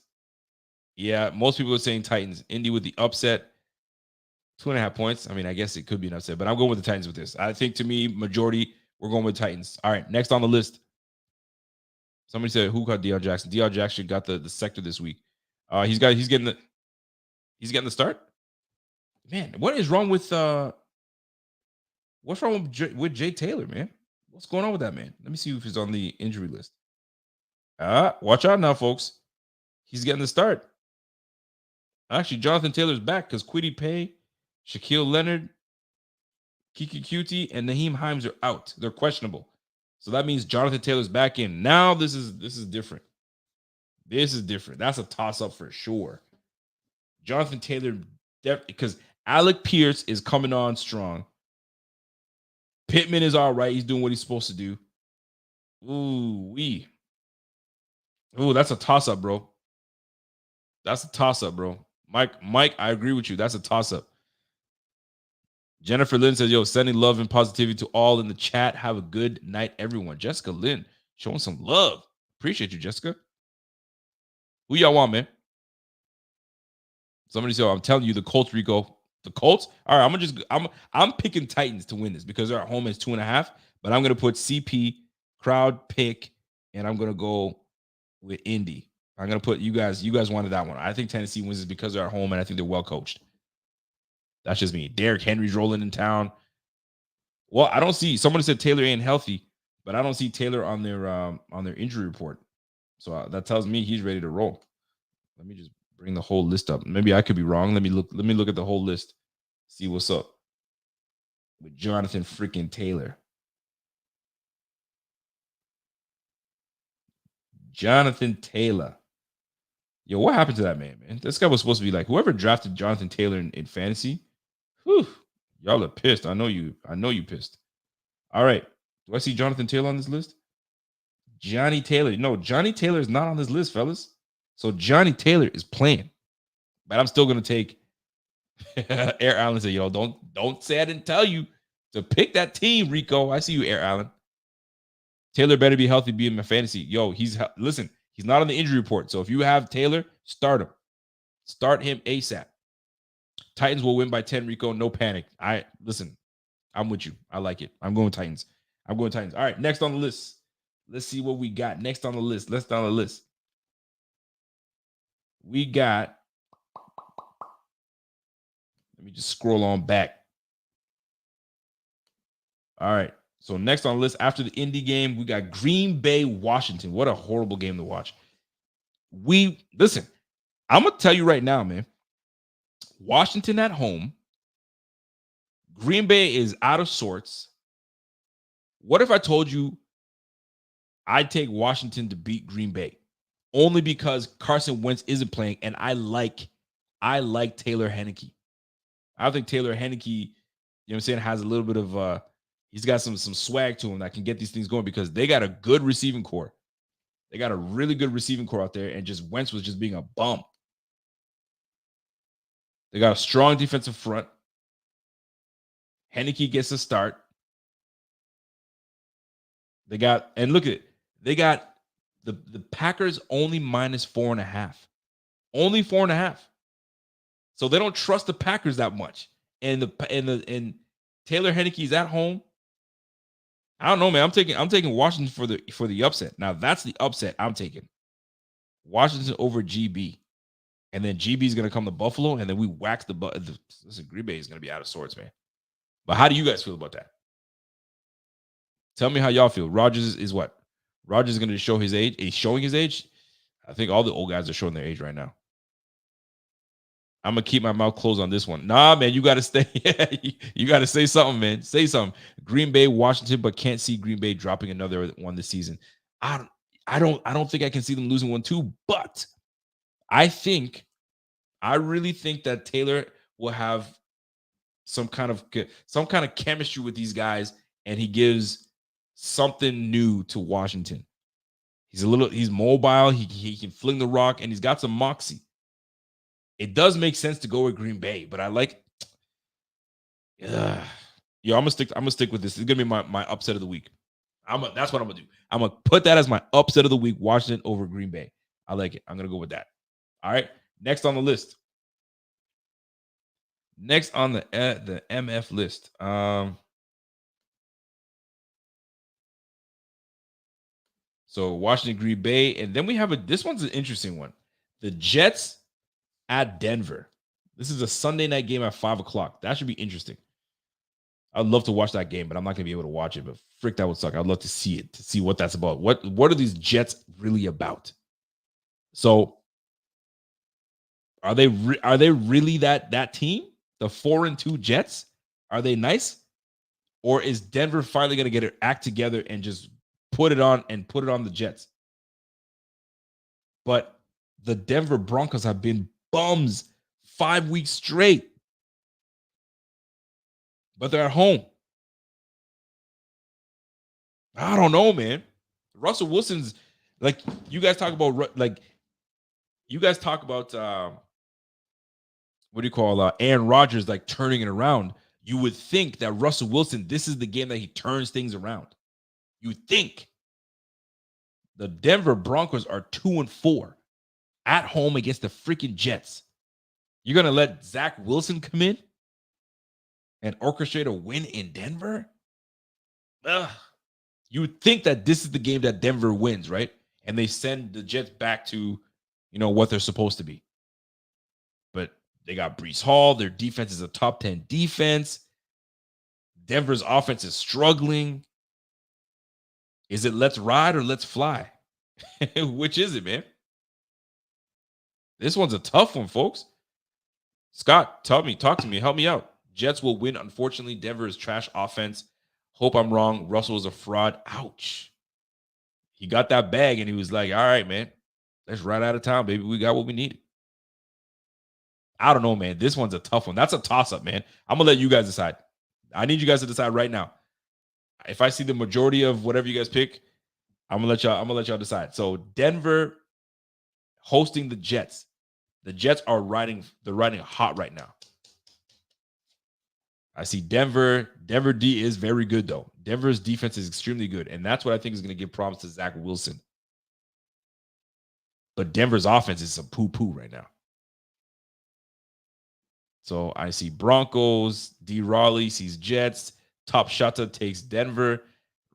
S1: Yeah, most people are saying Titans. Indy with the upset. 2.5 points. I mean, I guess it could be an upset, but I'm going with the Titans with this. I think to me, majority, we're going with Titans. All right, next on the list. Somebody said, who got Deion Jackson? Deion Jackson got the sector this week. He's getting the start. Man, what is wrong with what's wrong with Jay Taylor, man? What's going on with that man? Let me see if he's on the injury list. Watch out now, folks. He's getting the start. Actually, Jonathan Taylor's back because Kwity Paye, Shaquille Leonard, Kiki Cutie, and Naheem Hines are out. They're questionable. So that means Jonathan Taylor's back in. Now this is different. This is different. That's a toss-up for sure. Jonathan Taylor, because Alec Pierce is coming on strong. Pittman is all right. He's doing what he's supposed to do. Ooh, that's a toss-up, bro. That's a toss-up, bro. Mike, I agree with you. That's a toss-up. Jennifer Lynn says, yo, sending love and positivity to all in the chat. Have a good night, everyone. Jessica Lynn showing some love. Appreciate you, Jessica. Who y'all want, man? Somebody said, I'm telling you, the Colts, Rico. The Colts? All right, I'm picking Titans to win this because they're at home as 2.5. But I'm gonna put CP, crowd pick, and I'm gonna go with Indy. I'm gonna put you guys wanted that one. I think Tennessee wins this because they're at home and I think they're well coached. That's just me. Derrick Henry's rolling in town. Well, I don't see. Somebody said Taylor ain't healthy, but I don't see Taylor on their injury report. So that tells me he's ready to roll. Let me just bring the whole list up. Maybe I could be wrong. Let me look at the whole list. See what's up with Jonathan freaking Taylor. Jonathan Taylor. Yo, what happened to that man? This guy was supposed to be like whoever drafted Jonathan Taylor in fantasy. Whew, y'all are pissed. I know you pissed. All right. Do I see Jonathan Taylor on this list? Johnny Taylor. No, Johnny Taylor is not on this list, fellas. So Johnny Taylor is playing. But I'm still gonna take Air Allen said, yo, don't say I didn't tell you to pick that team, Rico. I see you, Air Allen. Taylor better be healthy, be in my fantasy. Yo, listen, he's not on the injury report. So if you have Taylor, start him. Start him ASAP. Titans will win by 10, Rico. No panic. Listen, I'm with you. I like it. I'm going Titans. All right, next on the list. Let's see what we got. Next on the list. We got, let me just scroll on back. All right. So next on the list, after the Indy game, we got Green Bay, Washington. What a horrible game to watch. Listen, I'm going to tell you right now, man. Washington at home. Green Bay is out of sorts. What if I told you I'd take Washington to beat Green Bay? Only because Carson Wentz isn't playing, and I like Taylor Heineke. I think Taylor Heineke, you know what I'm saying, has a little bit of he's got some swag to him that can get these things going because they got a good receiving core. They got a really good receiving core out there, and just Wentz was just being a bum. They got a strong defensive front. Heineke gets a start. They got the Packers only minus 4.5. Only 4.5. So they don't trust the Packers that much. And Taylor Heineke's at home. I don't know, man. I'm taking Washington for the upset. Now that's the upset I'm taking. Washington over GB. And then GB is going to come to Buffalo, and then we wax the listen, Green Bay is going to be out of sorts, man. But how do you guys feel about that? Tell me how y'all feel. Rodgers is what? Rodgers is going to show his age. He's showing his age. I think all the old guys are showing their age right now. I'm going to keep my mouth closed on this one. Nah, man, you got to stay. You got to say something, man. Say something. Green Bay, Washington, but can't see Green Bay dropping another one this season. I don't think I can see them losing 1-2, but I really think that Taylor will have some kind of chemistry with these guys, and he gives something new to Washington. He's mobile, he can fling the rock, and he's got some moxie. It does make sense to go with Green Bay, but I like I'm gonna stick with this. It's gonna be my upset of the week. That's what I'm gonna do. I'm gonna put that as my upset of the week, Washington over Green Bay. I like it. I'm gonna go with that. All right. Next on the list. Next on the MF list. So Washington, Green Bay, and then we have this one's an interesting one. The Jets at Denver. This is a Sunday night game at 5:00. That should be interesting. I'd love to watch that game, but I'm not gonna be able to watch it. But frick, that would suck. I'd love to see it, to see what that's about. What are these Jets really about? So are they really that team? The 4-2 Jets? Are they nice? Or is Denver finally gonna get their act together and just put it on the Jets? But the Denver Broncos have been bums 5 weeks straight. But they're at home. I don't know, man. Russell Wilson's like, you guys talk about what do you call Aaron Rodgers like turning it around. You would think that Russell Wilson, this is the game that he turns things around. You think. The Denver Broncos are 2-4 at home against the freaking Jets. You're going to let Zach Wilson come in and orchestrate a win in Denver? Ugh. You would think that this is the game that Denver wins, right? And they send the Jets back to, what they're supposed to be. But they got Breece Hall. Their defense is a top 10 defense. Denver's offense is struggling. Is it let's ride or let's fly? Which is it, man? This one's a tough one, folks. Scott, talk to me, help me out. Jets will win. Unfortunately, Denver is trash offense. Hope I'm wrong. Russell is a fraud. Ouch. He got that bag and he was like, all right, man, let's ride out of town, baby. We got what we needed. I don't know, man. This one's a tough one. That's a toss-up, man. I'm going to let you guys decide. I need you guys to decide right now. If I see the majority of whatever you guys pick, I'm gonna let y'all decide. So Denver hosting the Jets. The Jets are riding hot right now. I see Denver. Denver D is very good, though. Denver's defense is extremely good, and that's what I think is going to give problems to Zach Wilson. But Denver's offense is some poo-poo right now. So I see Broncos. D. Raleigh sees Jets. Top Shata takes Denver.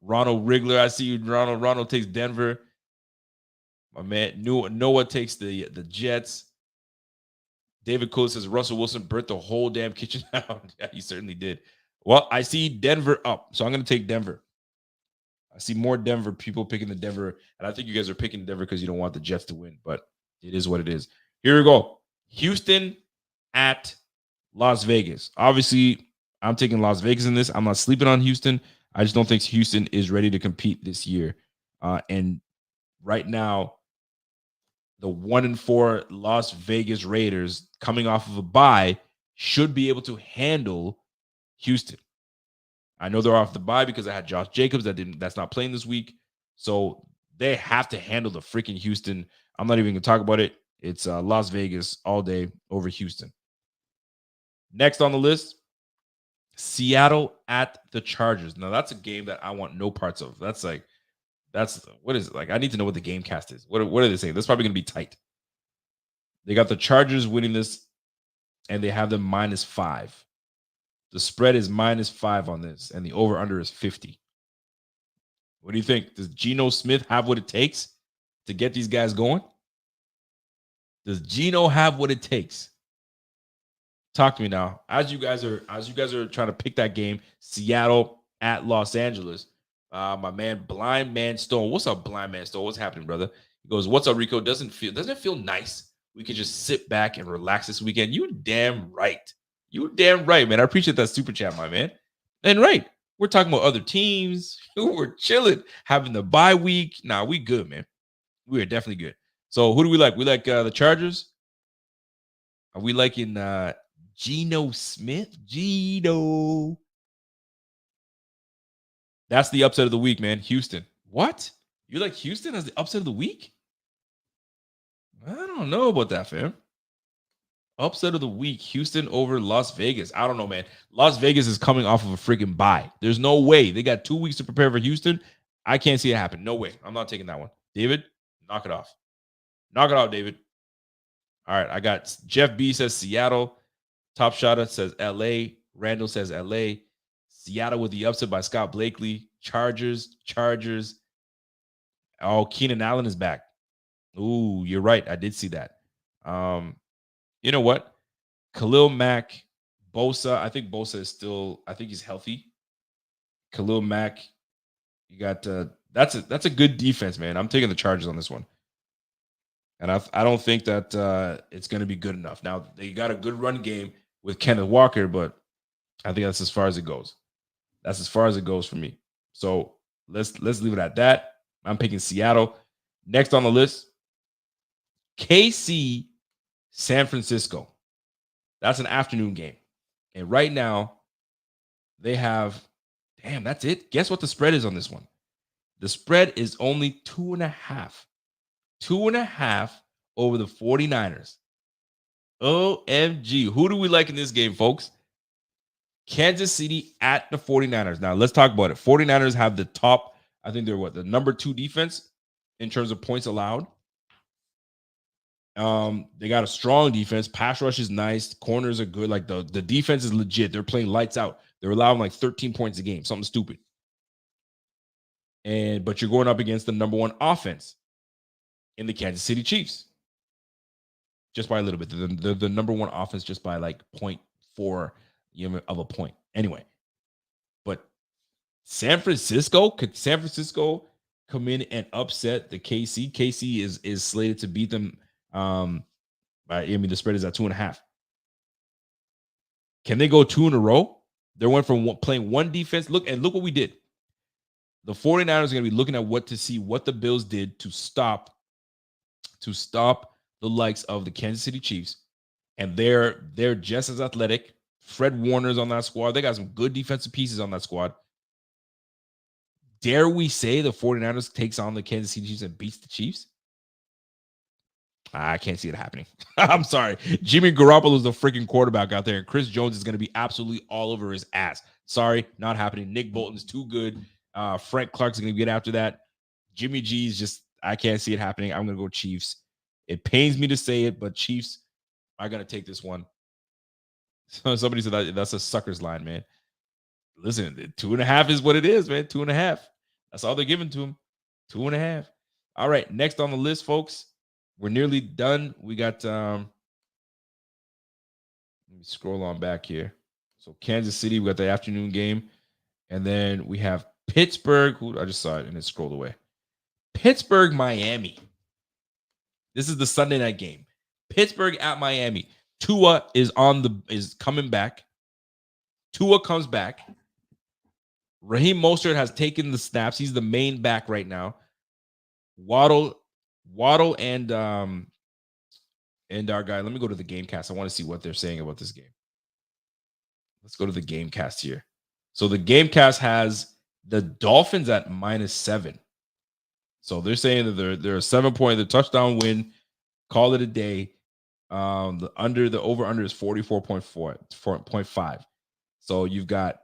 S1: Ronald Rigler, I see you. Ronald takes Denver. My man Noah takes the Jets. David Cole says Russell Wilson burnt the whole damn kitchen down. Yeah, he certainly did. Well, I see Denver up, so I'm going to take Denver. I see more Denver people picking the Denver, and I think you guys are picking Denver because you don't want the Jets to win, but it is what it is. Here we go. Houston at Las Vegas. Obviously, I'm taking Las Vegas in this. I'm not sleeping on Houston. I just don't think Houston is ready to compete this year. And right now, the 1-4 Las Vegas Raiders coming off of a bye should be able to handle Houston. I know they're off the bye because I had Josh Jacobs that's not playing this week. So they have to handle the freaking Houston. I'm not even going to talk about it. It's Las Vegas all day over Houston. Next on the list, Seattle at the Chargers. Now, that's a game that I want no parts of. What is it? Like, I need to know what the game cast is. What are they saying? That's probably going to be tight. They got the Chargers winning this, and they have them -5. The spread is -5 on this, and the over-under is 50. What do you think? Does Geno Smith have what it takes to get these guys going? Does Geno have what it takes? Talk to me now. As you guys are trying to pick that game, Seattle at Los Angeles. My man, Blind Man Stone. What's up, Blind Man Stone? What's happening, brother? He goes, "What's up, Rico? Doesn't it feel nice? We could just sit back and relax this weekend." You damn right. You damn right, man. I appreciate that super chat, my man. And right, we're talking about other teams. We're chilling, having the bye week. Nah, we good, man. We are definitely good. So who do we like? We like the Chargers. Are we liking Geno Smith? Geno. That's the upset of the week, man. Houston. What? You like Houston as the upset of the week? I don't know about that, fam. Upset of the week, Houston over Las Vegas. I don't know, man. Las Vegas is coming off of a freaking bye. There's no way. They got 2 weeks to prepare for Houston. I can't see it happen. No way. I'm not taking that one. David, knock it off. Knock it off, David. All right. I got Jeff B says Seattle. Top Shotter says LA. Randall says LA. Seattle with the upset by Scott Blakely. Chargers. Oh, Keenan Allen is back. Ooh, you're right. I did see that. You know what? Khalil Mack, Bosa. I think Bosa is still. I think he's healthy. Khalil Mack. You got that's a good defense, man. I'm taking the Chargers on this one, and I don't think that it's going to be good enough. Now they got a good run game with Kenneth Walker, but I think that's as far as it goes. That's as far as it goes for me. So let's leave it at that. I'm picking Seattle. Next on the list, KC, San Francisco. That's an afternoon game. And right now, they have, damn, that's it. Guess what the spread is on this one? The spread is only 2.5. 2.5 over the 49ers. OMG. Who do we like in this game, folks? Kansas City at the 49ers. Now, let's talk about it. 49ers have the top, I think they're the number 2 defense in terms of points allowed. They got a strong defense. Pass rush is nice. Corners are good. Like the defense is legit. They're playing lights out. They're allowing like 13 points a game, something stupid. But you're going up against the number 1 offense in the Kansas City Chiefs. Just by a little bit. They're the number 1 offense just by like 0.4 of a point. Anyway, but could San Francisco come in and upset the KC? KC is slated to beat them. The spread is at 2.5. Can they go 2 in a row? They went from playing one defense. Look what we did. The 49ers are going to be looking at what the Bills did to stop the likes of the Kansas City Chiefs. And they're just as athletic. Fred Warner's on that squad. They got some good defensive pieces on that squad. Dare we say the 49ers takes on the Kansas City Chiefs and beats the Chiefs? I can't see it happening. I'm sorry. Jimmy Garoppolo is the freaking quarterback out there, and Chris Jones is going to be absolutely all over his ass. Sorry, not happening. Nick Bolton's too good. Frank Clark's going to get after that. Jimmy G's just, I can't see it happening. I'm going to go Chiefs. It pains me to say it, but Chiefs are going to take this one. Somebody said that's a sucker's line, man. Listen, 2.5 is what it is, man. 2.5. That's all they're giving to him. 2.5. All right, next on the list, folks. We're nearly done. We got let me scroll on back here. So Kansas City, we got the afternoon game. And then we have Pittsburgh. I just saw it and it scrolled away. Pittsburgh, Miami. This is the Sunday night game. Pittsburgh at Miami. Tua is coming back. Tua comes back. Raheem Mostert has taken the snaps. He's the main back right now. Waddle and our guy. Let me go to the Gamecast. I want to see what they're saying about this game. Let's go to the Gamecast here. So the Gamecast has the Dolphins at -7. So they're saying that they're a 7-point, the touchdown win. Call it a day. The over-under is 44.5. So you've got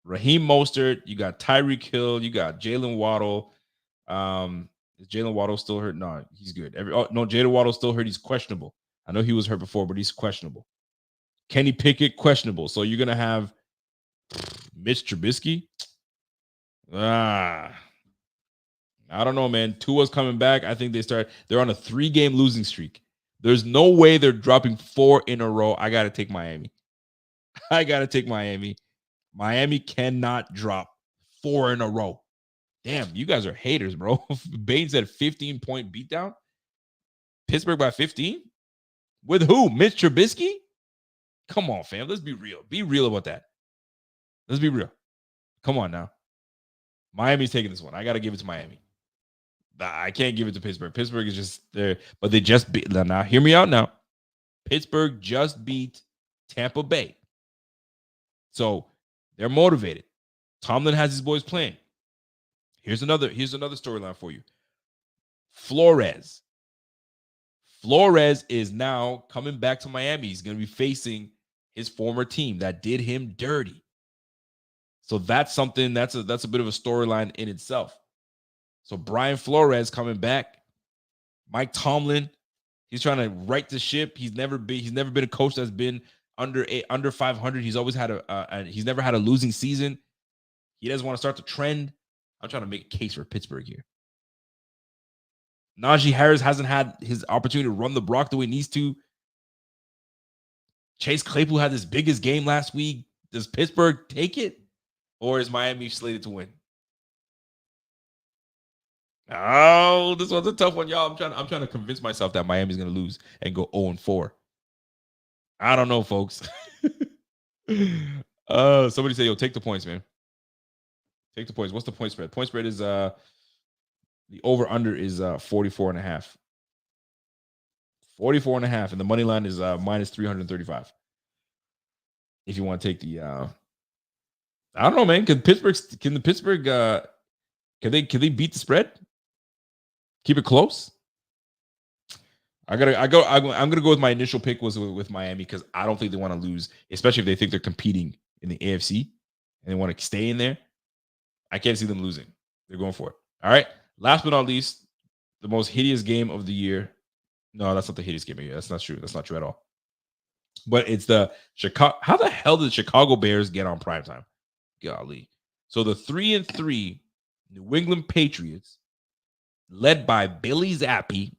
S1: Raheem Mostert, you got Tyreek Hill, you got Jalen Waddle. Is Jalen Waddle still hurt? No, he's good. Jalen Waddle still hurt. He's questionable. I know he was hurt before, but he's questionable. Kenny Pickett, questionable. So you're going to have Mitch Trubisky. I don't know, man. Tua's coming back. I think they're on a 3-game losing streak. There's no way they're dropping 4 in a row. I got to take Miami. Miami cannot drop 4 in a row. Damn, you guys are haters, bro. Bain said 15-point beatdown. Pittsburgh by 15? With who? Mitch Trubisky? Come on, fam. Let's be real. Be real about that. Let's be real. Come on now. Miami's taking this one. I got to give it to Miami. I can't give it to Pittsburgh. Pittsburgh is just there, but they just beat. Now, hear me out now. Pittsburgh just beat Tampa Bay. So they're motivated. Tomlin has his boys playing. Here's another storyline for you. Flores is now coming back to Miami. He's going to be facing his former team that did him dirty. So that's something that's a bit of a storyline in itself. So Brian Flores coming back. Mike Tomlin, he's trying to right the ship. He's never been a coach that's been under 500. He's always had he's never had a losing season. He doesn't want to start the trend. I'm trying to make a case for Pittsburgh here. Najee Harris hasn't had his opportunity to run the block the way he needs to. Chase Claypool had his biggest game last week. Does Pittsburgh take it? Or is Miami slated to win? Oh, this one's a tough one, y'all. I'm trying to convince myself that Miami's going to lose and go 0-4. I don't know, folks. Somebody say, yo, take the points, man. Take the points. What's the point spread? Point spread is the over-under is 44.5. 44.5, and the money line is minus 335. If you want to take the I don't know, man. Can the Pittsburgh can they beat the spread? Keep it close? I'm gonna go with my initial pick was with Miami because I don't think they want to lose, especially if they think they're competing in the AFC and they want to stay in there. I can't see them losing. They're going for it. All right. Last but not least, the most hideous game of the year. No, that's not the hideous game of the year. That's not true. That's not true at all. But it's the Chicago. How the hell did the Chicago Bears get on primetime? Golly. So the 3-3 New England Patriots, led by Bailey Zappi,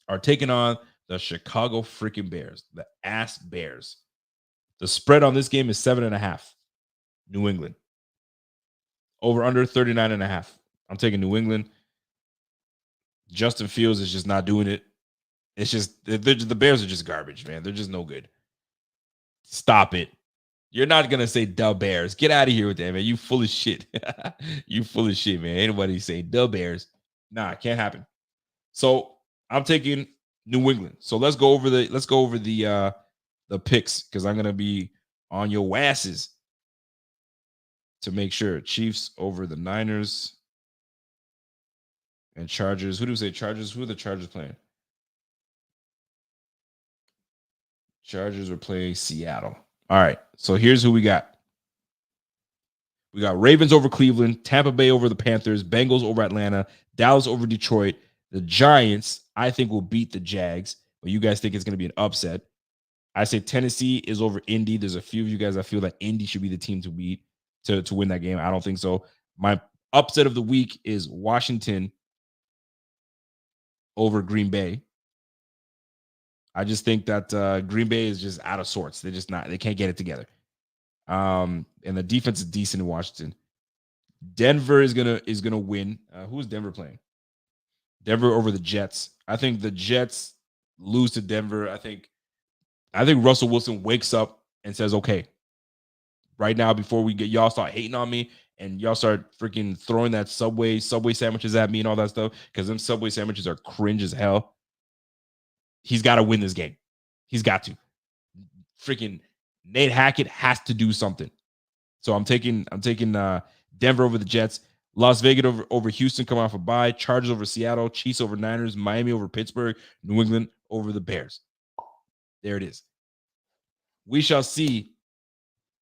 S1: are taking on the Chicago freaking Bears, the ass Bears. The spread on this game is 7.5. New England. Over under 39.5. I'm taking New England. Justin Fields is just not doing it. It's just the Bears are just garbage, man. They're just no good. Stop it. You're not gonna say the Bears. Get out of here with that, man. You full of shit. You full of shit, man. Anybody say the Bears? Nah, it can't happen. So I'm taking New England. So let's go over the picks because I'm gonna be on your asses to make sure. Chiefs over the Niners and Chargers. Who do we say Chargers? Who are the Chargers playing? Chargers are playing Seattle. All right. So here's who we got. We got Ravens over Cleveland, Tampa Bay over the Panthers, Bengals over Atlanta, Dallas over Detroit. The Giants, I think, will beat the Jags, but you guys think it's going to be an upset. I say Tennessee is over Indy. There's a few of you guys that feel that Indy should be the team to beat to win that game. I don't think so. My upset of the week is Washington over Green Bay. I just think that Green Bay is just out of sorts. They can't get it together. And the defense is decent in Washington. Denver is gonna win. Who is Denver playing? Denver over the Jets. I think the Jets lose to Denver. I think Russell Wilson wakes up and says, okay, right now, before we get y'all start hating on me and y'all start freaking throwing that Subway sandwiches at me and all that stuff, because them Subway sandwiches are cringe as hell. He's got to win this game. He's got to. Freaking Nate Hackett has to do something. So I'm taking Denver over the Jets, Las Vegas over Houston coming off a bye, Chargers over Seattle, Chiefs over Niners, Miami over Pittsburgh, New England over the Bears. There it is. We shall see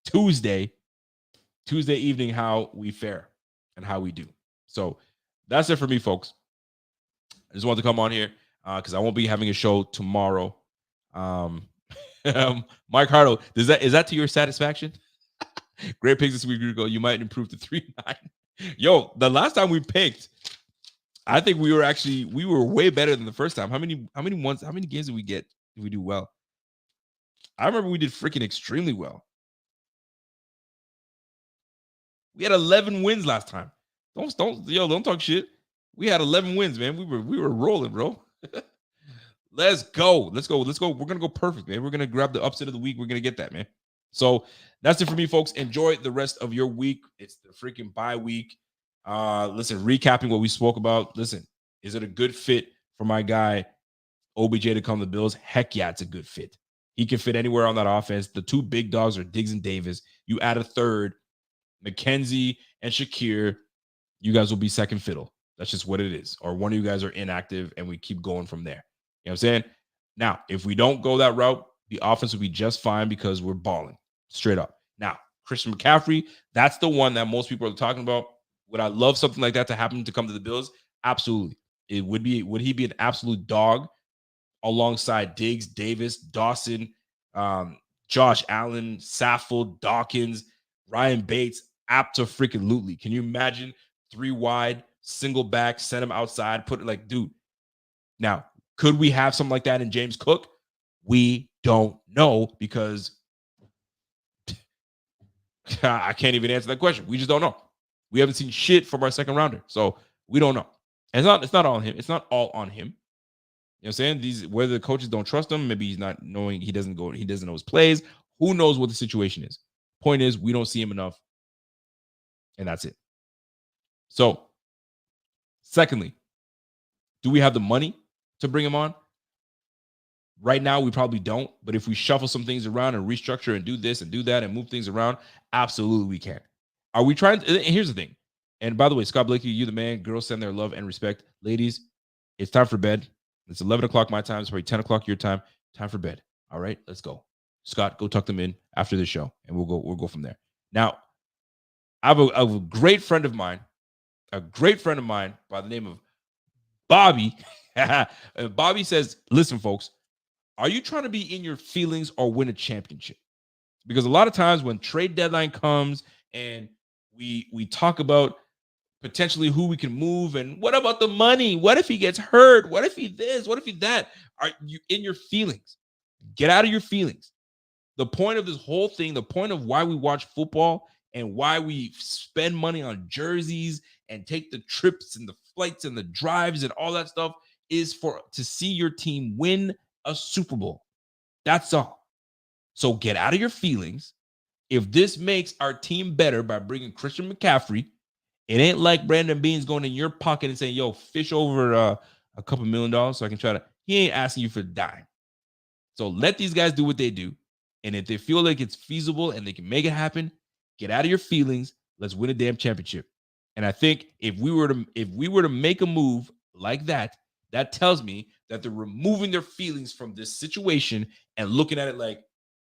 S1: Tuesday evening how we fare and how we do. So that's it for me, folks. I just wanted to come on here because I won't be having a show tomorrow. Mike Harlow, is that to your satisfaction? Great picks this week, Rico. You might improve to 3-9. Yo, the last time we picked, I think we were way better than the first time. How many games did we get? Did we do well? I remember we did freaking extremely well. We had 11 wins last time. Don't talk shit. We had 11 wins, man. We were rolling, bro. Let's go. We're gonna go perfect, man. We're gonna grab the upset of the week. We're gonna get that, man. So that's it for me, folks. Enjoy the rest of your week. It's the freaking bye week. Listen, recapping what we spoke about. Listen, is it a good fit for my guy OBJ to come to the Bills? Heck yeah, it's a good fit. He can fit anywhere on that offense. The two big dogs are Diggs and Davis. You add a third, McKenzie and Shakir, you guys will be second fiddle. That's just what it is. Or one of you guys are inactive and we keep going from there. You know what I'm saying? Now, if we don't go that route, the offense will be just fine because we're balling straight up. Now, Christian McCaffrey, that's the one that most people are talking about. Would I love something like that to happen to come to the Bills? Absolutely. Would he be an absolute dog alongside Diggs, Davis, Dawson, Josh Allen, Saffold, Dawkins, Ryan Bates? Absolutely. Can you imagine 3 wide, single back, send him outside, put it like, dude. Now, could we have something like that in James Cook? We don't know because I can't even answer that question. We just don't know. We haven't seen shit from our second rounder, so we don't know. And it's not all on him. It's not all on him. You know what I'm saying? Whether the coaches don't trust him, maybe he's not knowing, he doesn't know his plays. Who knows what the situation is? Point is, we don't see him enough, and that's it. So, secondly, do we have the money to bring him on? Right now, we probably don't. But if we shuffle some things around and restructure and do this and do that and move things around, absolutely we can. Are we trying to? And here's the thing. And by the way, Scott Blakey, you the man. Girls send their love and respect. Ladies, it's time for bed. It's 11 o'clock my time. It's probably 10 o'clock your time. Time for bed. All right, let's go. Scott, go tuck them in after the show, and we'll go from there. Now, I have a great friend of mine, by the name of Bobby. Bobby says, listen, folks, are you trying to be in your feelings or win a championship? Because a lot of times when trade deadline comes and we talk about potentially who we can move and what about the money? What if he gets hurt? What if he this? What if he that? Are you in your feelings? Get out of your feelings. The point of this whole thing, the point of why we watch football and why we spend money on jerseys and take the trips and the flights and the drives and all that stuff is to see your team win a Super Bowl. That's all. So get out of your feelings. If this makes our team better by bringing Christian McCaffrey, it ain't like Brandon Beans going in your pocket and saying, yo, fish over a couple $1 million so I can try to. He ain't asking you for a dime. So let these guys do what they do. And if they feel like it's feasible and they can make it happen, get out of your feelings. Let's win a damn championship. And I think if we were to make a move like that, that tells me that they're removing their feelings from this situation and looking at it like,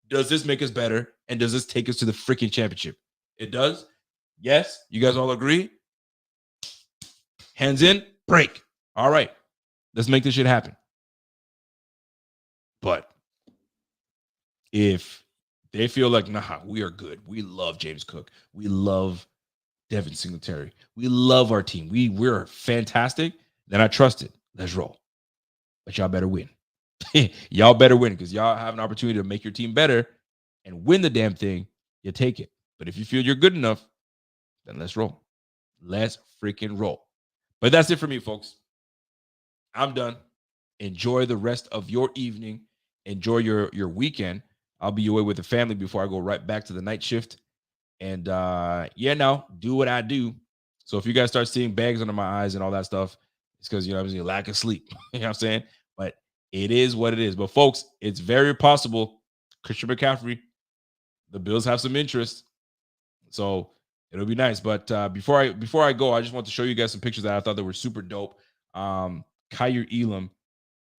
S1: does this make us better? And does this take us to the freaking championship? It does. Yes. You guys all agree? Hands in, break. All right. Let's make this shit happen. But if they feel like, nah, we are good. We love James Cook. We love Devin Singletary. We love our team. We're fantastic. Then I trust it. Let's roll. But y'all better win. Y'all better win because y'all have an opportunity to make your team better and win the damn thing. You take it. But if you feel you're good enough, then let's roll. Let's freaking roll. But that's it for me, folks. I'm done. Enjoy the rest of your evening. Enjoy your weekend. I'll be away with the family before I go right back to the night shift. And do what I do. So if you guys start seeing bags under my eyes and all that stuff, it's because, I'm saying, lack of sleep. You know what I'm saying? But it is what it is. But folks, it's very possible Christian McCaffrey, the Bills have some interest. So it'll be nice. But before I go, I just want to show you guys some pictures that I thought that were super dope. Kyer Elam.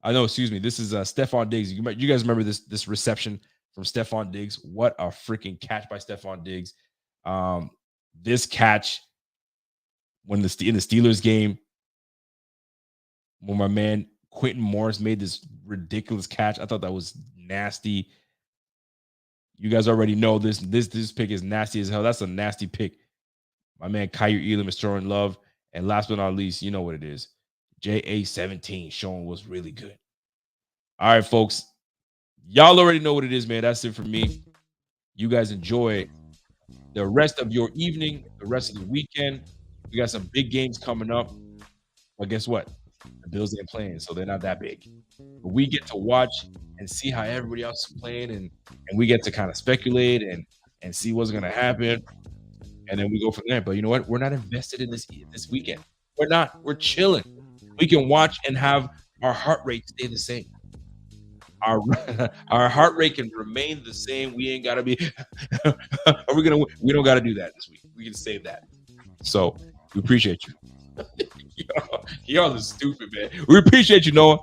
S1: This is Stephon Diggs. You guys remember this reception from Stephon Diggs? What a freaking catch by Stephon Diggs. This catch in the Steelers game, when my man Quentin Morris made this ridiculous catch, I thought that was nasty. You guys already know this pick is nasty as hell. That's a nasty pick. My man Kyer Elam is throwing love. And last but not least, you know what it is. JA17 showing what's really good. All right, folks. Y'all already know what it is, man. That's it for me. You guys enjoy the rest of your evening, the rest of the weekend. We got some big games coming up. But guess what? The Bills ain't playing, so they're not that big. But we get to watch and see how everybody else is playing, and we get to kind of speculate and see what's going to happen. and then we go from there. But you know what? We're not invested in this weekend. We're not. We're chilling. We can watch and have our heart rate stay the same. Our our heart rate can remain the same. We ain't gotta be. Are we gonna? We don't gotta do that this week. We can save that. So we appreciate you. Y'all are stupid, man. We appreciate you, Noah.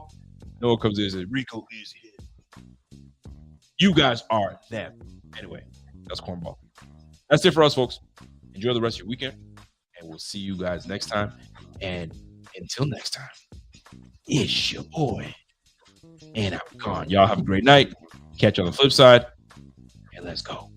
S1: Noah comes in and says, Rico is here. You guys are them. Anyway, that's cornball. That's it for us, folks. Enjoy the rest of your weekend, and we'll see you guys next time. And until next time, it's your boy. And I'm gone. Y'all have a great night. Catch you on the flip side, and let's go.